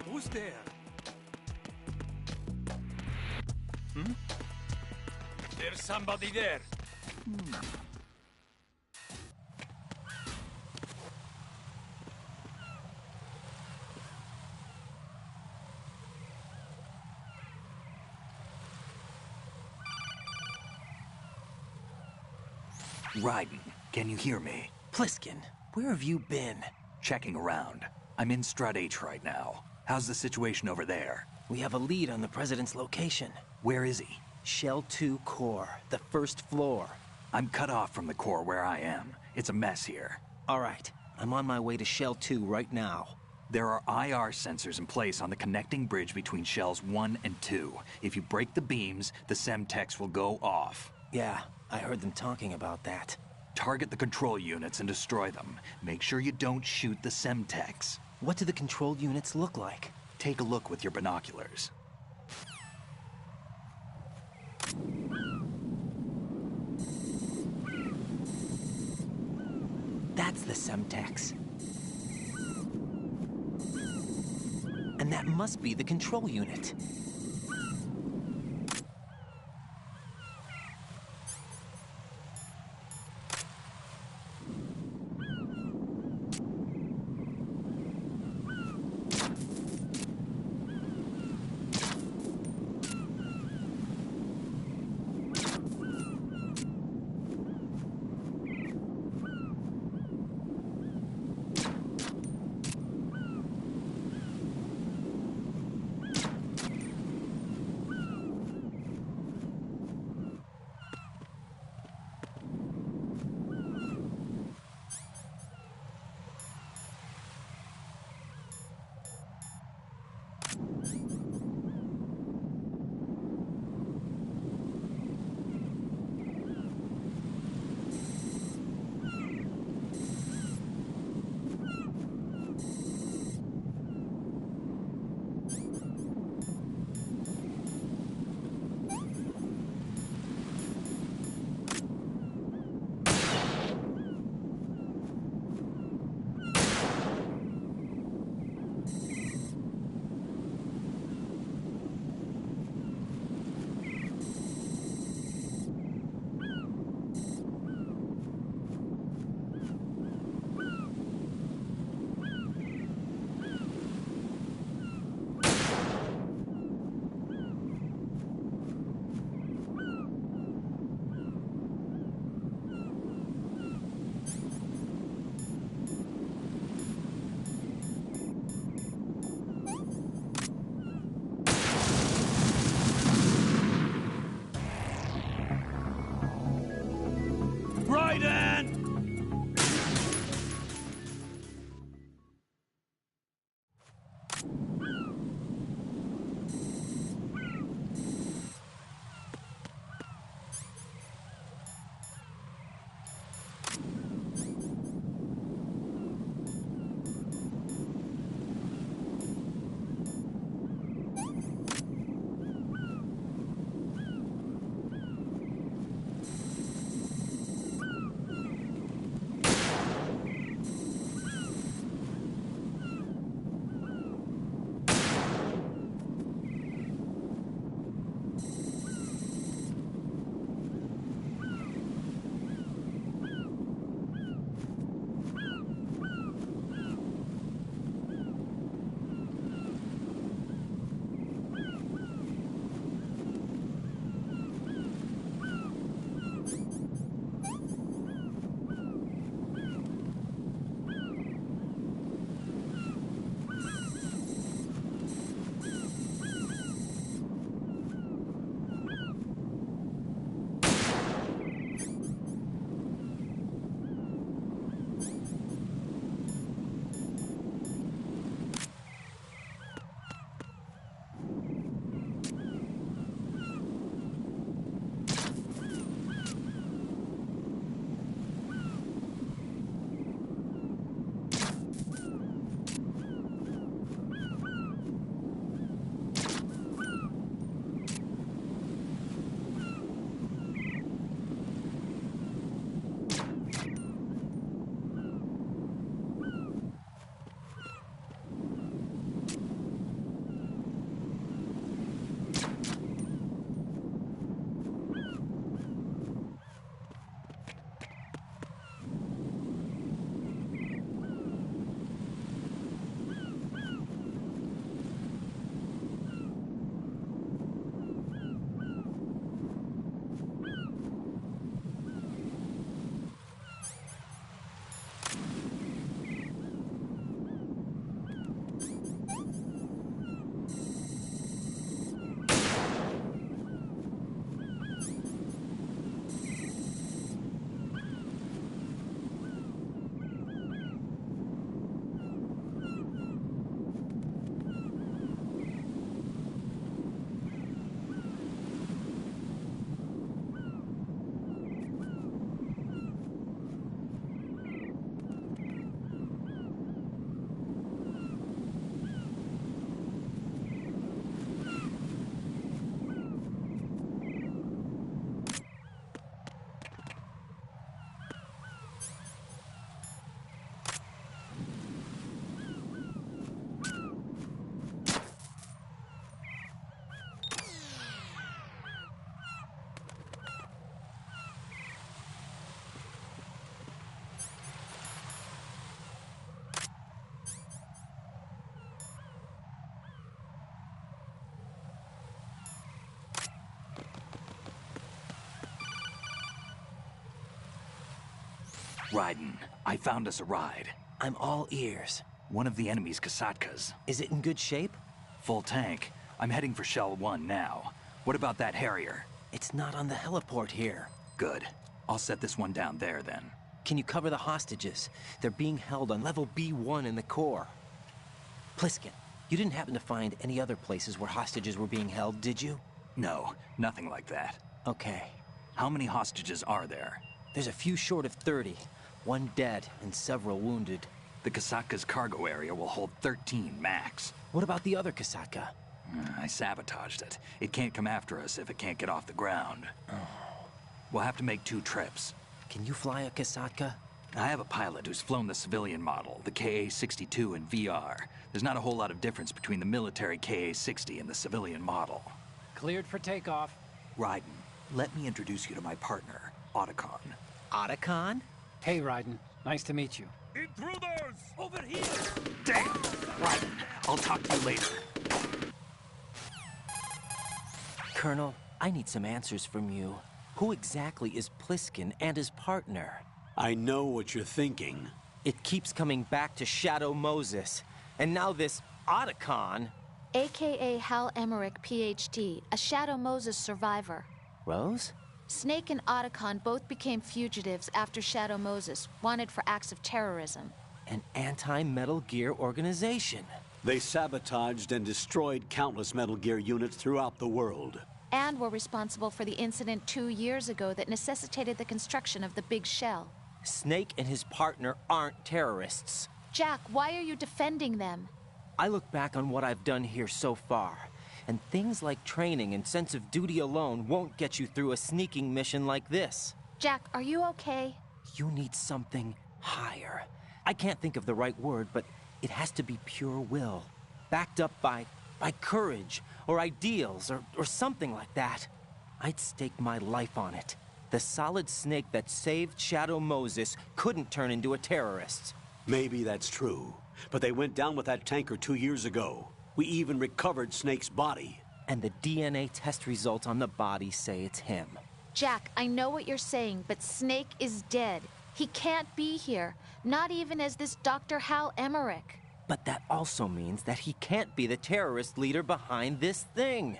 Who's there? There's somebody there. Raiden, can you hear me? Pliskin, where have you been? Checking around. I'm in Strut H right now. How's the situation over there? We have a lead on the President's location. Where is he? Shell 2 core, the first floor. I'm cut off from the core where I am. It's a mess here. All right, I'm on my way to Shell 2 right now. There are IR sensors in place on the connecting bridge between Shells 1 and 2. If you break the beams, the Semtex will go off. Yeah, I heard them talking about that. Target the control units and destroy them. Make sure you don't shoot the Semtex. What do the control units look like? Take a look with your binoculars. That's the Semtex. And that must be the control unit. Raiden, I found us a ride. I'm all ears. One of the enemy's Kasatkas. Is it in good shape? Full tank. I'm heading for Shell 1 now. What about that Harrier? It's not on the heliport here. Good. I'll set this one down there then. Can you cover the hostages? They're being held on level B1 in the core. Pliskin, you didn't happen to find any other places where hostages were being held, did you? No, nothing like that. Okay. How many hostages are there? There's a few short of 30. One dead and several wounded. The Kasatka's cargo area will hold 13 max. What about the other Kasatka? I sabotaged it. It can't come after us if it can't get off the ground. Oh. We'll have to make 2 trips. Can you fly a Kasatka? I have a pilot who's flown the civilian model, the KA-62 in VR. There's not a whole lot of difference between the military KA-60 and the civilian model. Cleared for takeoff. Raiden, let me introduce you to my partner, Otacon. Otacon? Hey, Raiden. Nice to meet you. Intruders! Over here! Damn! Raiden, I'll talk to you later. Colonel, I need some answers from you. Who exactly is Pliskin and his partner? I know what you're thinking. It keeps coming back to Shadow Moses. And now this Otacon. AKA Hal Emmerich, PhD, a Shadow Moses survivor. Rose? Snake and Otacon both became fugitives after Shadow Moses, wanted for acts of terrorism. An anti-Metal Gear organization. They sabotaged and destroyed countless Metal Gear units throughout the world. And were responsible for the incident 2 years ago that necessitated the construction of the Big Shell. Snake and his partner aren't terrorists. Jack, why are you defending them? I look back on what I've done here so far, and things like training and sense of duty alone won't get you through a sneaking mission like this. Jack, are you okay? You need something higher. I can't think of the right word, but it has to be pure will, backed up by courage, or ideals, or something like that. I'd stake my life on it. The solid Snake that saved Shadow Moses couldn't turn into a terrorist. Maybe that's true, but they went down with that tanker 2 years ago. We even recovered Snake's body. And the DNA test results on the body say it's him. Jack, I know what you're saying, but Snake is dead. He can't be here, not even as this Dr. Hal Emmerich. But that also means that he can't be the terrorist leader behind this thing.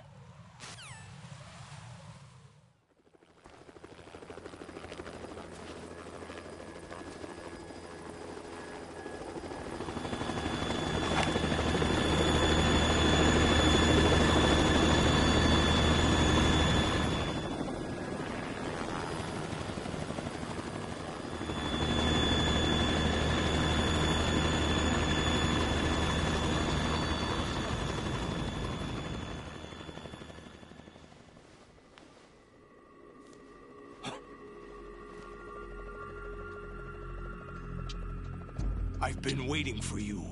I've been waiting for you.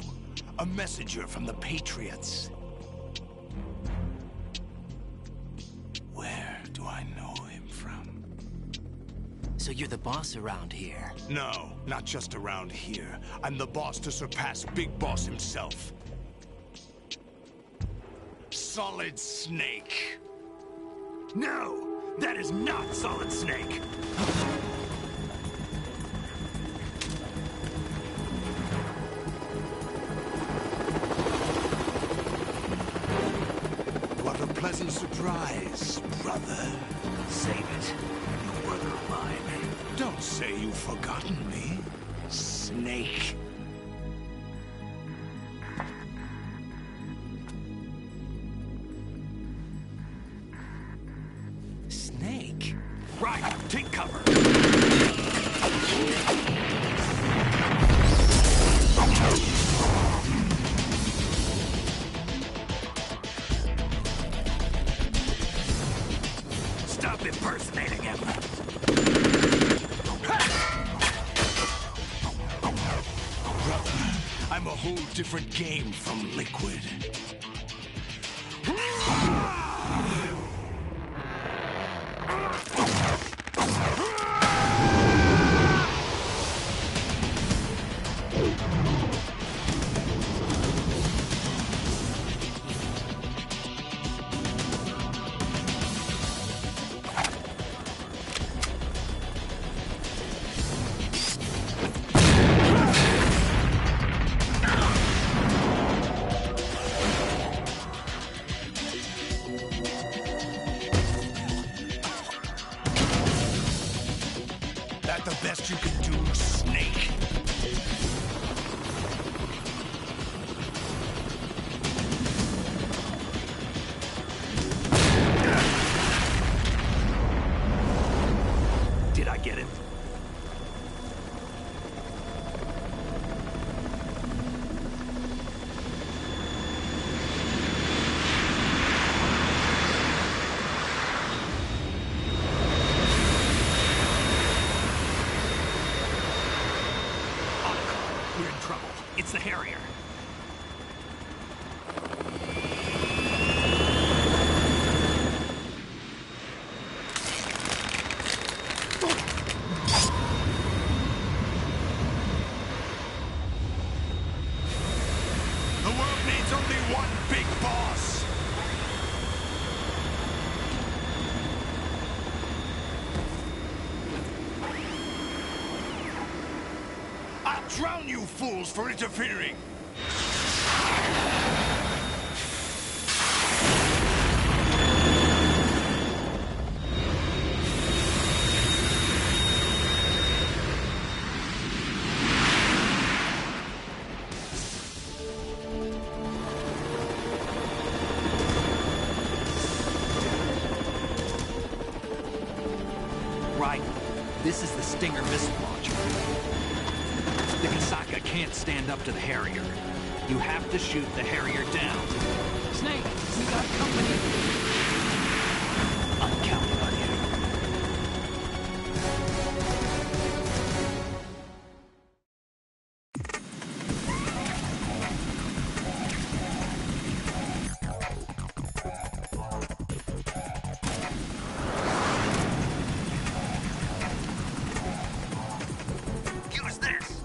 A messenger from the Patriots. Where do I know him from? So you're the boss around here? No, not just around here. I'm the boss to surpass Big Boss himself. Solid Snake. No! That is not Solid Snake! What a pleasant surprise, brother. Save it. No work of mine. Don't say you've forgotten me, Snake. Snake? Right, take cover. Stop impersonating him. Brother, I'm a whole different game from Liquid. trouble. It's the Harrier. The world needs only one big boss. I'll drown you fools for interfering. Right. This is the Stinger missile launcher. The Kasaka can't stand up to the Harrier. You have to shoot the Harrier down. Snake, we got company. I'm counting on you. Use this!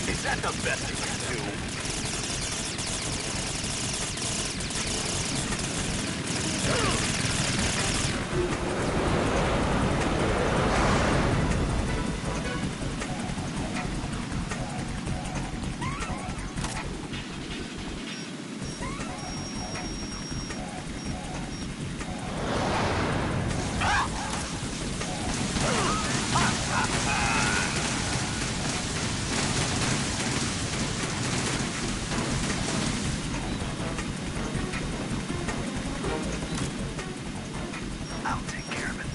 Is that the best you can do? I'll take care of it.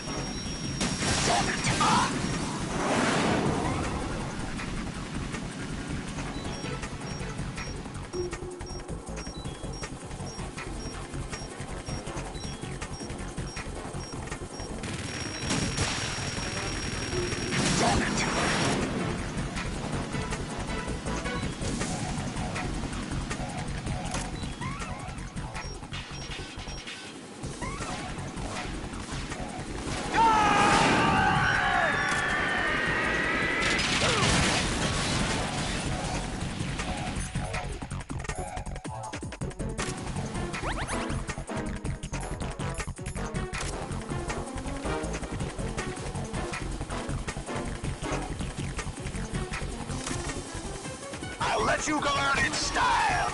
I'll let you go out in style!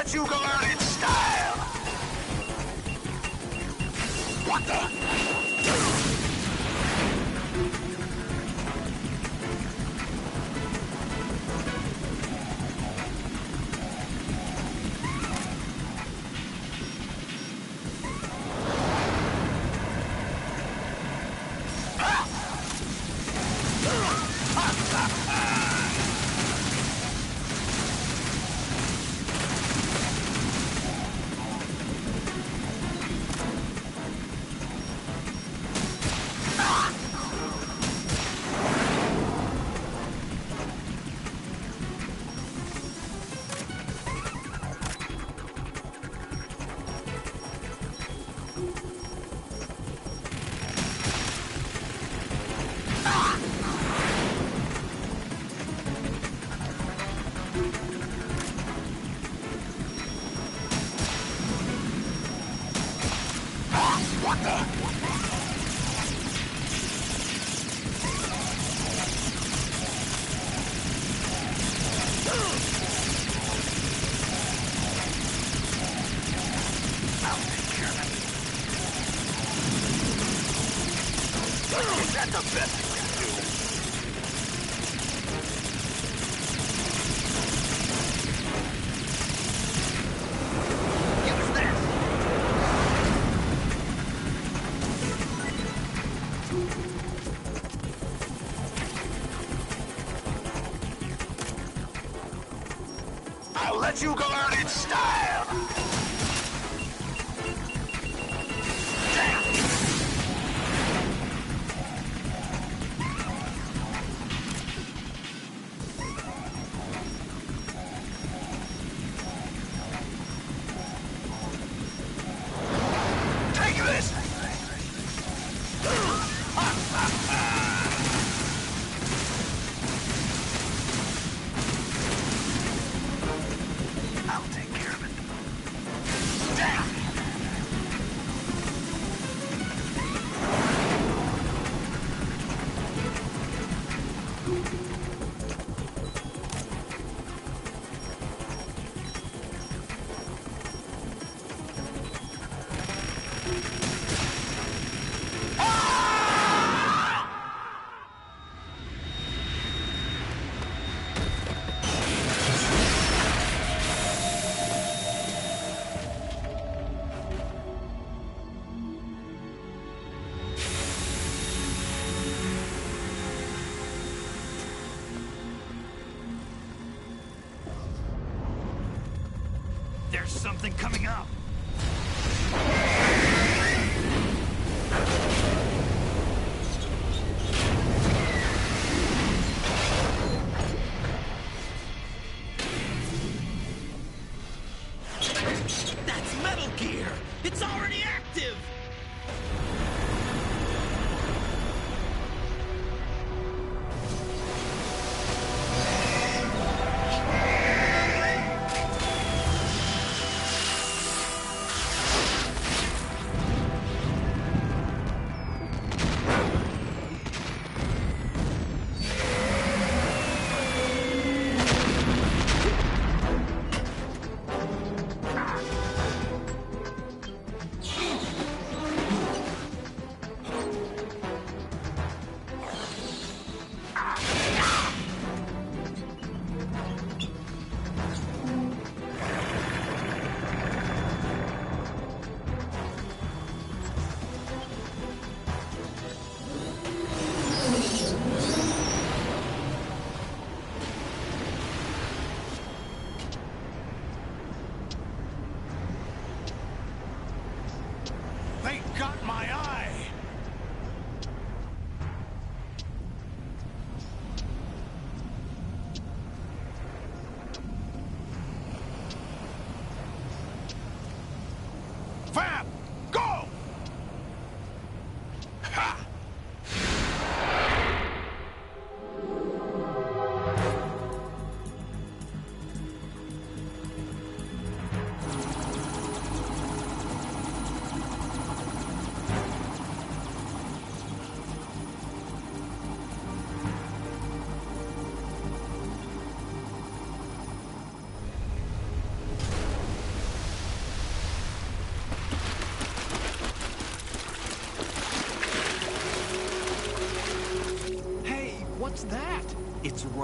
let you go out in style! What the? Is that the best you can do? Use this! I'll let you go out in style! There's something coming up! That's Metal Gear! It's already active!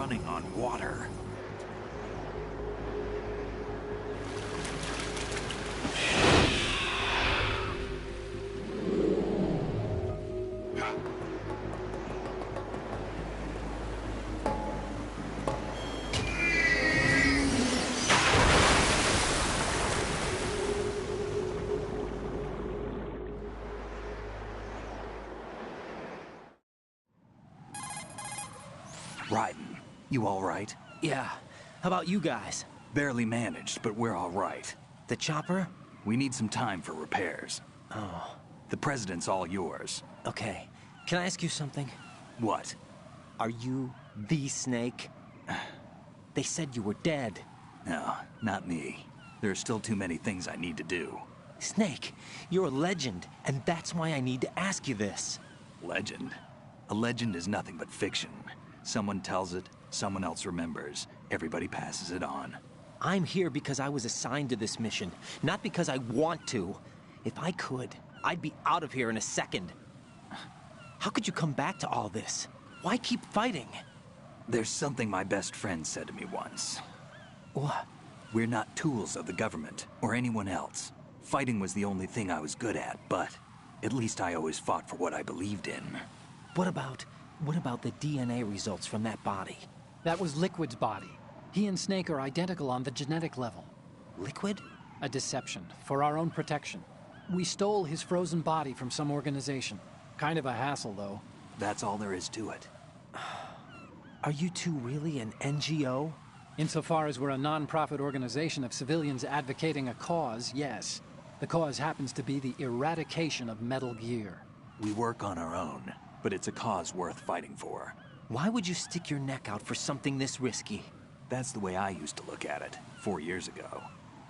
running on water. Raiden, you all right? Yeah. How about you guys? Barely managed, but we're all right. The chopper? We need some time for repairs. Oh. The President's all yours. Okay. Can I ask you something? What? Are you the Snake? They said you were dead. No, not me. There are still too many things I need to do. Snake, you're a legend, and that's why I need to ask you this. Legend? A legend is nothing but fiction. Someone tells it, someone else remembers. Everybody passes it on. I'm here because I was assigned to this mission, not because I want to. If I could, I'd be out of here in a second. How could you come back to all this? Why keep fighting? There's something my best friend said to me once. What? We're not tools of the government, or anyone else. Fighting was the only thing I was good at, but at least I always fought for what I believed in. What about the DNA results from that body? That was Liquid's body. He and Snake are identical on the genetic level. Liquid? A deception, for our own protection. We stole his frozen body from some organization. Kind of a hassle, though. That's all there is to it. Are you two really an NGO? Insofar as we're a non-profit organization of civilians advocating a cause, yes. The cause happens to be the eradication of Metal Gear. We work on our own, but it's a cause worth fighting for. Why would you stick your neck out for something this risky? That's the way I used to look at it, 4 years ago.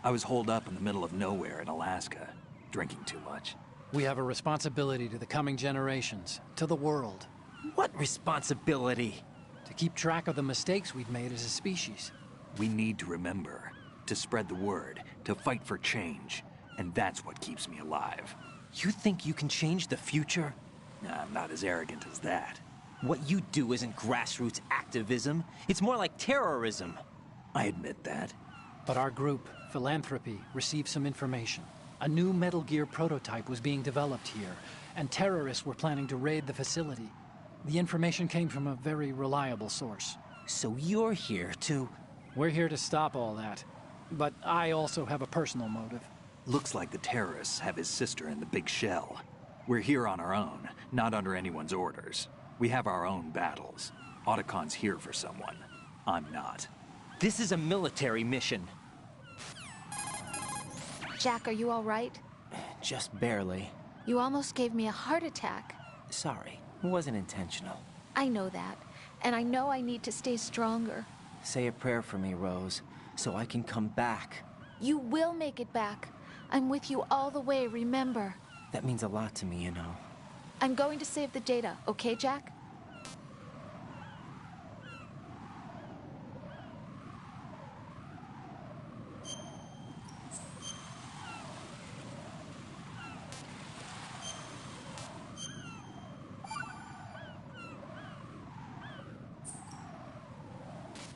I was holed up in the middle of nowhere in Alaska, drinking too much. We have a responsibility to the coming generations, to the world. What responsibility? To keep track of the mistakes we've made as a species. We need to remember, to spread the word, to fight for change. And that's what keeps me alive. You think you can change the future? I'm not as arrogant as that. What you do isn't grassroots activism. It's more like terrorism. I admit that. But our group, Philanthropy, received some information. A new Metal Gear prototype was being developed here, and terrorists were planning to raid the facility. The information came from a very reliable source. So you're here to... We're here to stop all that. But I also have a personal motive. Looks like the terrorists have his sister in the big shell. We're here on our own, not under anyone's orders. We have our own battles. Otacon's here for someone. I'm not. This is a military mission. Jack, are you all right? Just barely. You almost gave me a heart attack. Sorry, it wasn't intentional. I know that, and I know I need to stay stronger. Say a prayer for me, Rose, so I can come back. You will make it back. I'm with you all the way, remember? That means a lot to me, you know. I'm going to save the data, okay, Jack?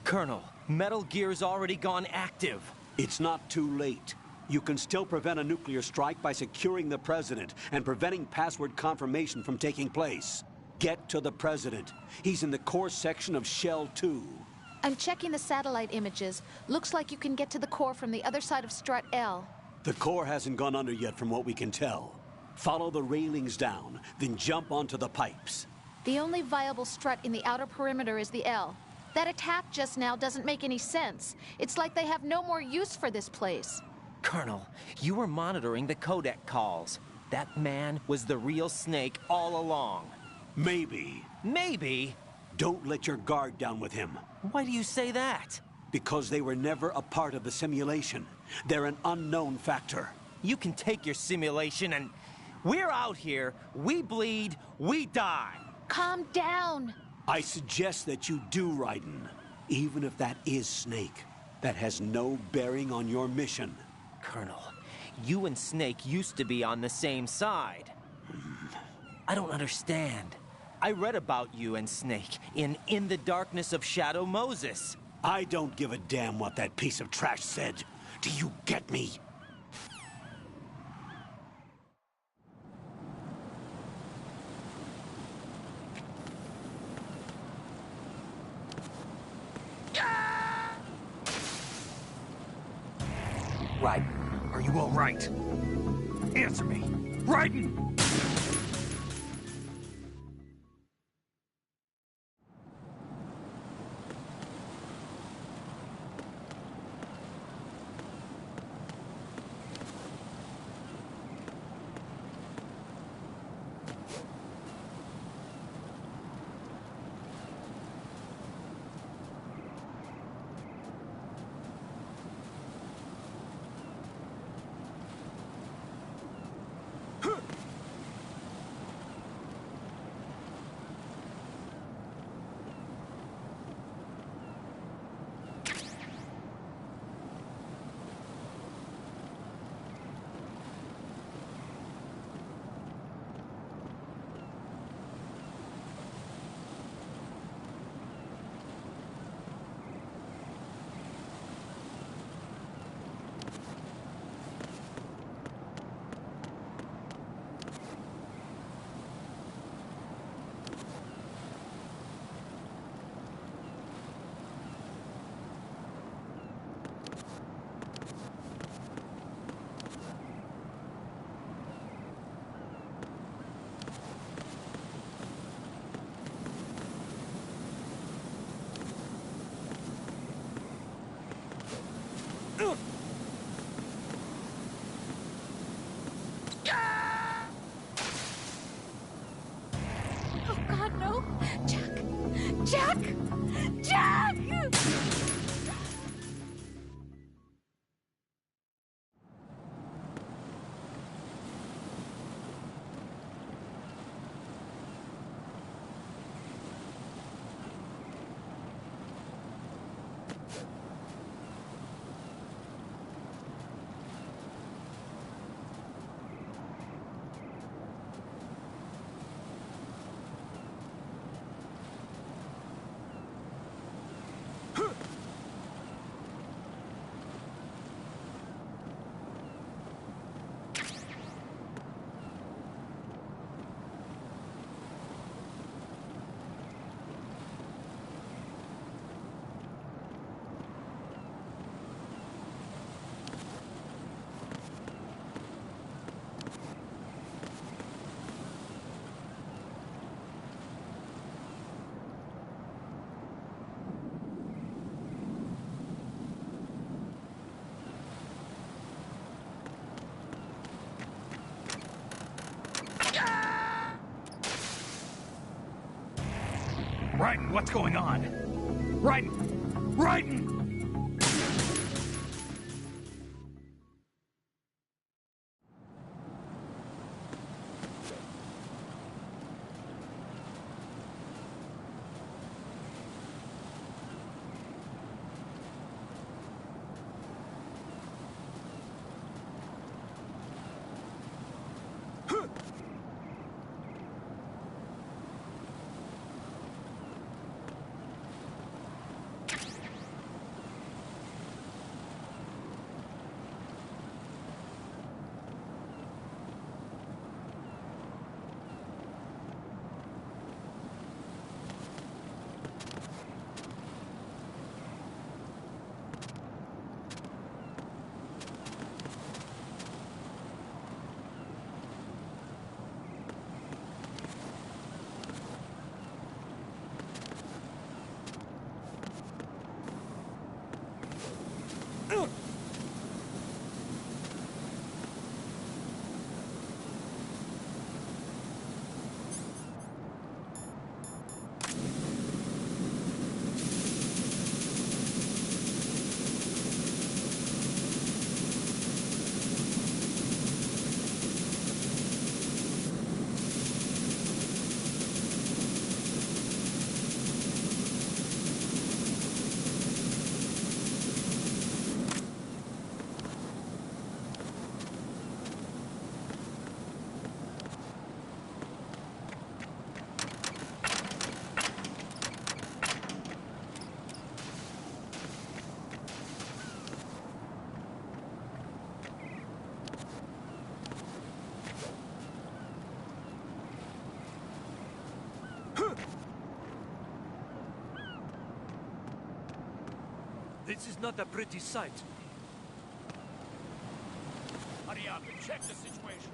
Colonel, Metal Gear's already gone active. It's not too late. You can still prevent a nuclear strike by securing the President and preventing password confirmation from taking place. Get to the President. He's in the core section of Shell 2. I'm checking the satellite images. Looks like you can get to the core from the other side of Strut L. The core hasn't gone under yet from what we can tell. Follow the railings down, then jump onto the pipes. The only viable strut in the outer perimeter is the L. That attack just now doesn't make any sense. It's like they have no more use for this place. Colonel, you were monitoring the codec calls. That man was the real Snake all along. Maybe. Maybe? Don't let your guard down with him. Why do you say that? Because they were never a part of the simulation. They're an unknown factor. You can take your simulation and... We're out here, we bleed, we die. Calm down. I suggest that you do, Raiden. Even if that is Snake. That has no bearing on your mission. Colonel, you and Snake used to be on the same side. I don't understand. I read about you and Snake in the Darkness of Shadow Moses. I don't give a damn what that piece of trash said. Do you get me? Raiden, are you all right? Answer me. Raiden! Oh God, no! Jack! Jack! Jack! Raiden, what's going on? Raiden! Raiden! This is not a pretty sight. Hurry up and check the situation.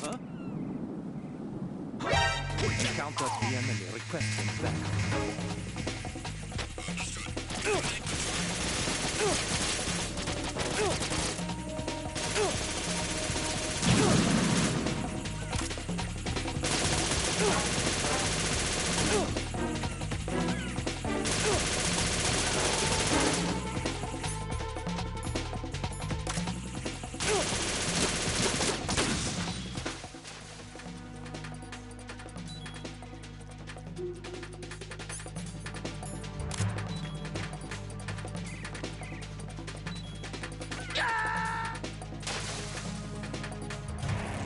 Huh? Please contact the enemy requesting backup.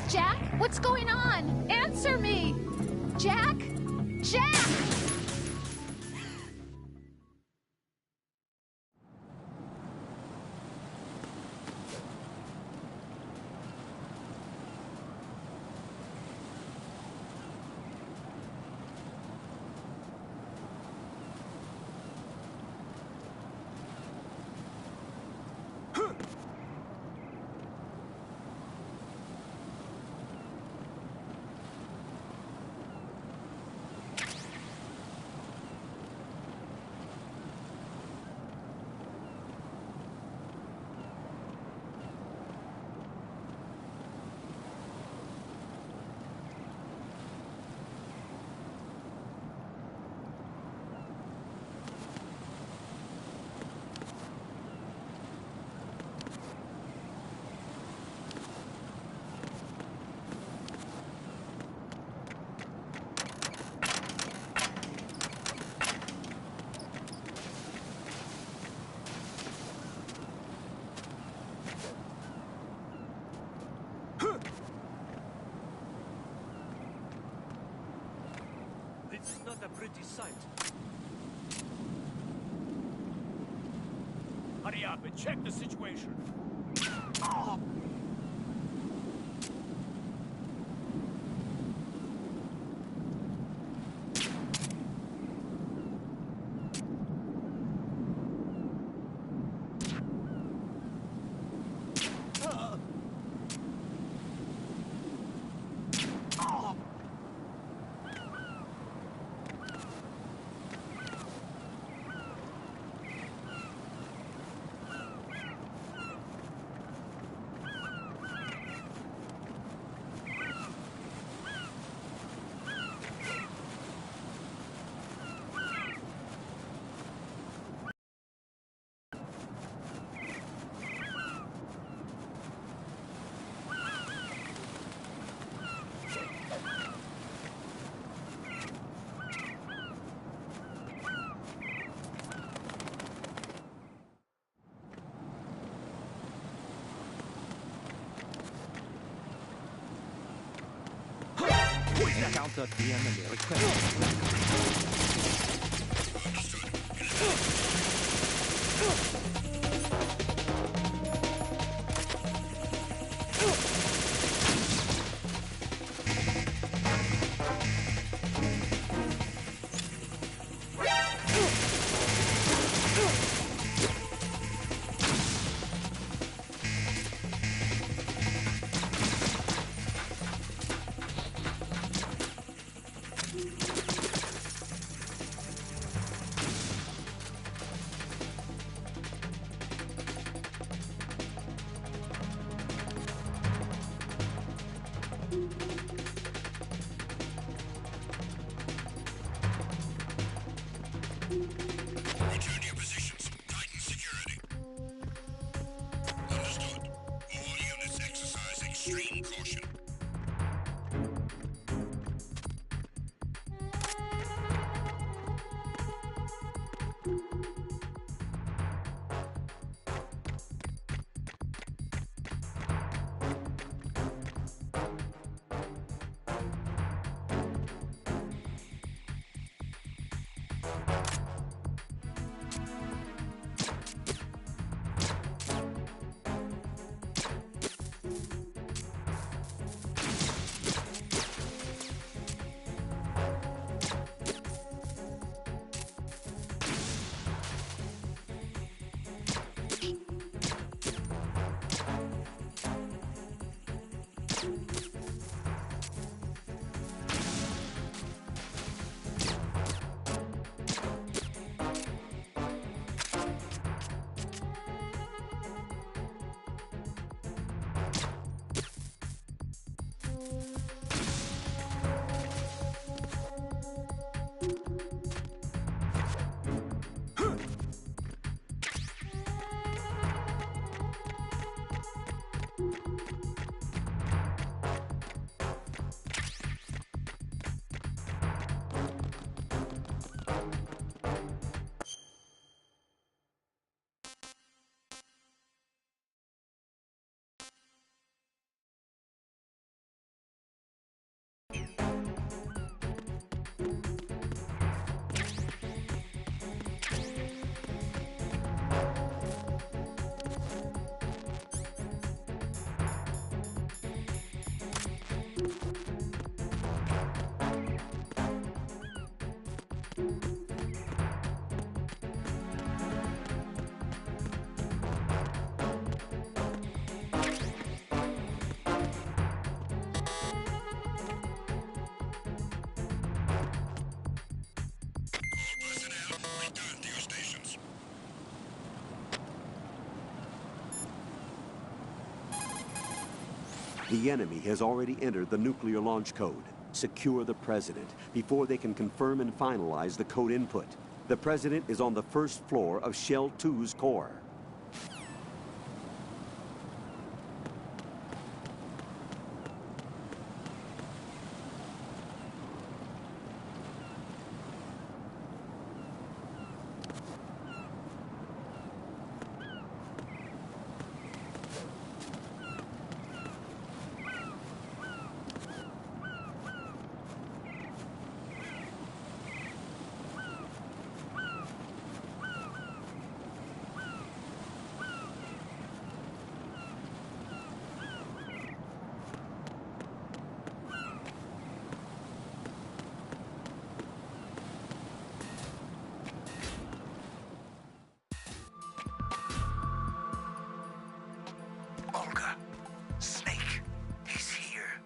Jack, what's going on? Answer me! Jack? Jack! This is not a pretty sight. Hurry up and check the situation. Counter the enemy requesting Return to your positions. Tighten security. Understood. All units exercise extreme caution. The enemy has already entered the nuclear launch code. Secure the President before they can confirm and finalize the code input. The President is on the first floor of Shell 2's core. Olga, Snake, he's here.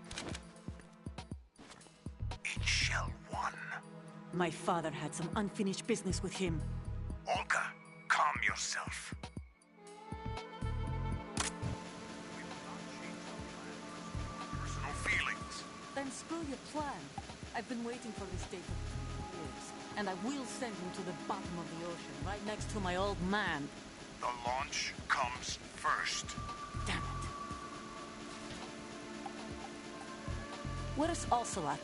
In Shell 1. My father had some unfinished business with him. Olga, calm yourself. Personal feelings. Then screw your plan. I've been waiting for this day for 2 years. And I will send him to the bottom of the ocean, right next to my old man. The launch comes first. Damn it. Where's Ocelot?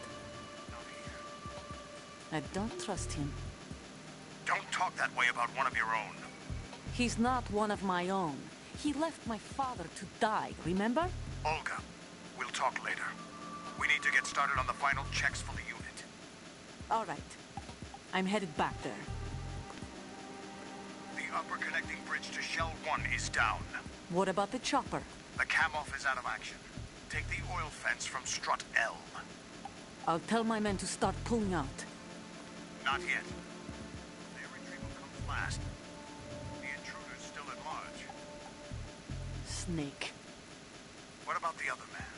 I don't trust him. Don't talk that way about one of your own. He's not one of my own. He left my father to die, remember? Olga, we'll talk later. We need to get started on the final checks for the unit. All right. I'm headed back there. The upper connecting bridge to Shell 1 is down. What about the chopper? The cam-off is out of action. Take the oil fence from strut L. I'll tell my men to start pulling out. Not yet. Their retrieval comes last. The intruder's still at large. Snake. What about the other man?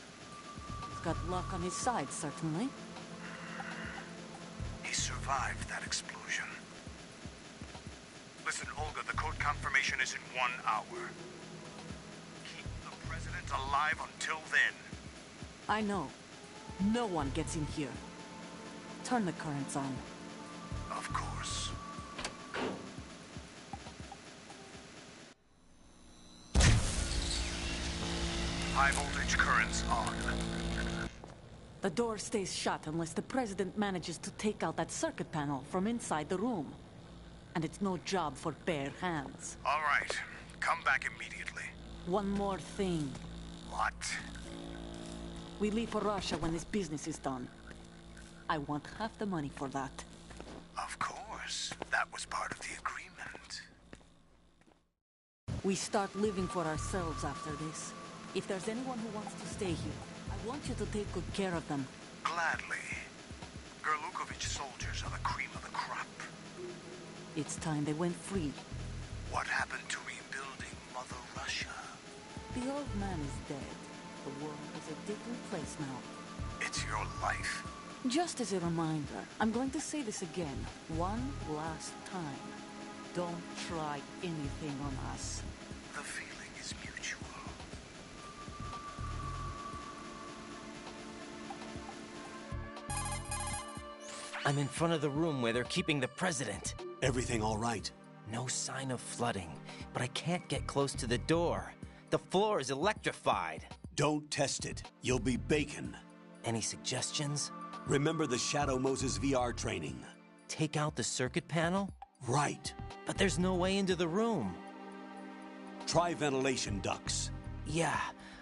He's got luck on his side, certainly. He survived that explosion. Listen, Olga, the code confirmation is in 1 hour. Keep the President alive until then. I know. No one gets in here. Turn the currents on. Of course. High voltage currents on. The door stays shut unless the President manages to take out that circuit panel from inside the room. And it's no job for bare hands. All right. Come back immediately. One more thing. What? We leave for Russia when this business is done. I want half the money for that. Of course. That was part of the agreement. We start living for ourselves after this. If there's anyone who wants to stay here, I want you to take good care of them. Gladly. Gerlukovich soldiers are the cream of the crop. It's time they went free. What happened to rebuilding Mother Russia? The old man is dead. The world is a different place now. It's your life. Just as a reminder, I'm going to say this again, one last time. Don't try anything on us. The feeling is mutual. I'm in front of the room where they're keeping the President. Everything all right? No sign of flooding, but I can't get close to the door. The floor is electrified. Don't test it. You'll be bacon. Any suggestions? Remember the Shadow Moses VR training. Take out the circuit panel? Right. But there's no way into the room. Try ventilation ducts. Yeah,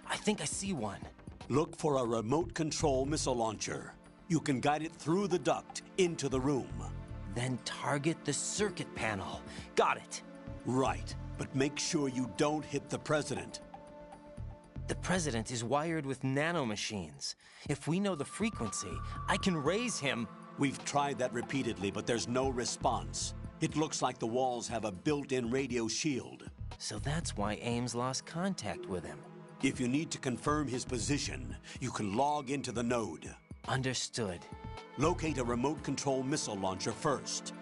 I think I see one. Look for a remote control missile launcher. You can guide it through the duct into the room. Then target the circuit panel. Got it. Right, but make sure you don't hit the President. The President is wired with nanomachines. If we know the frequency, I can raise him. We've tried that repeatedly, but there's no response. It looks like the walls have a built-in radio shield. So that's why Ames lost contact with him. If you need to confirm his position, you can log into the node. Understood. Locate a remote control missile launcher first.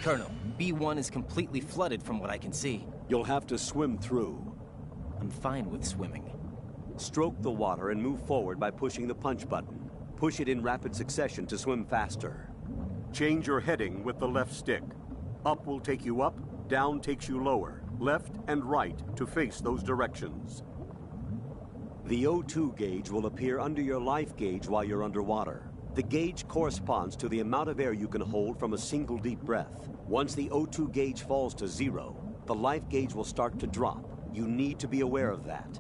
Colonel, B1 is completely flooded from what I can see. You'll have to swim through. I'm fine with swimming. Stroke the water and move forward by pushing the punch button. Push it in rapid succession to swim faster. Change your heading with the left stick. Up will take you up, down takes you lower, left and right to face those directions. The O2 gauge will appear under your life gauge while you're underwater. The gauge corresponds to the amount of air you can hold from a single deep breath. Once the O2 gauge falls to 0, the life gauge will start to drop. You need to be aware of that.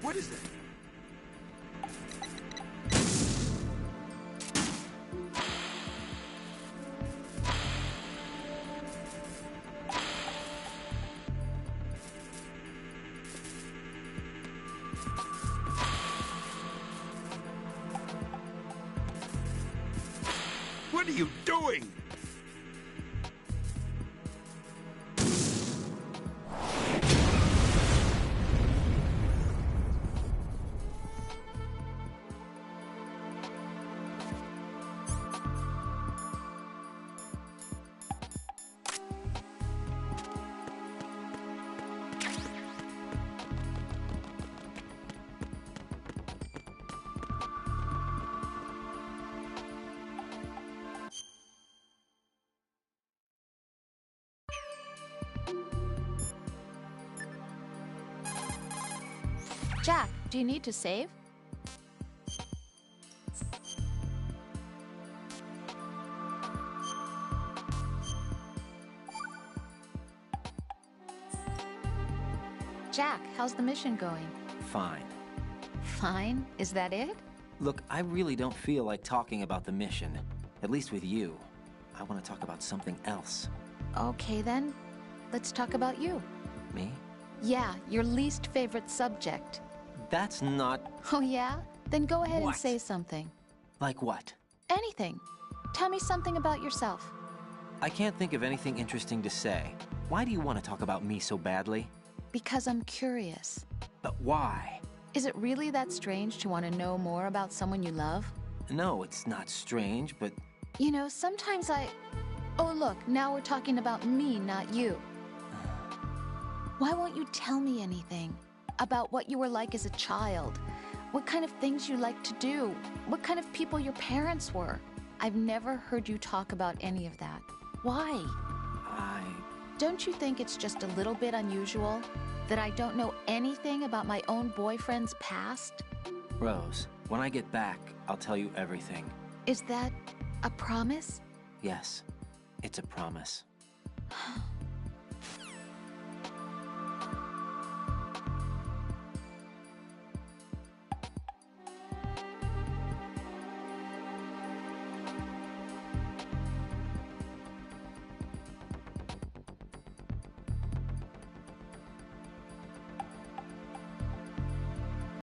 What is that? What are you doing? Jack, do you need to save? Jack, how's the mission going? Fine. Fine? Is that it? Look, I really don't feel like talking about the mission. At least with you. I want to talk about something else. Okay then, let's talk about you. Me? Yeah, your least favorite subject. That's not... Oh yeah? Then go ahead What? and say something. Like what? Anything. Tell me something about yourself. I can't think of anything interesting to say. Why do you want to talk about me so badly? Because I'm curious. But why? Is it really that strange to want to know more about someone you love? No, it's not strange, but... You know, sometimes Oh look, now we're talking about me, not you. Why won't you tell me anything? About what you were like as a child? What kind of things you liked to do? What kind of people your parents were? I've never heard you talk about any of that. Why? Don't you think it's just a little bit unusual that I don't know anything about my own boyfriend's past? Rose, when I get back, I'll tell you everything. Is that a promise? Yes, it's a promise.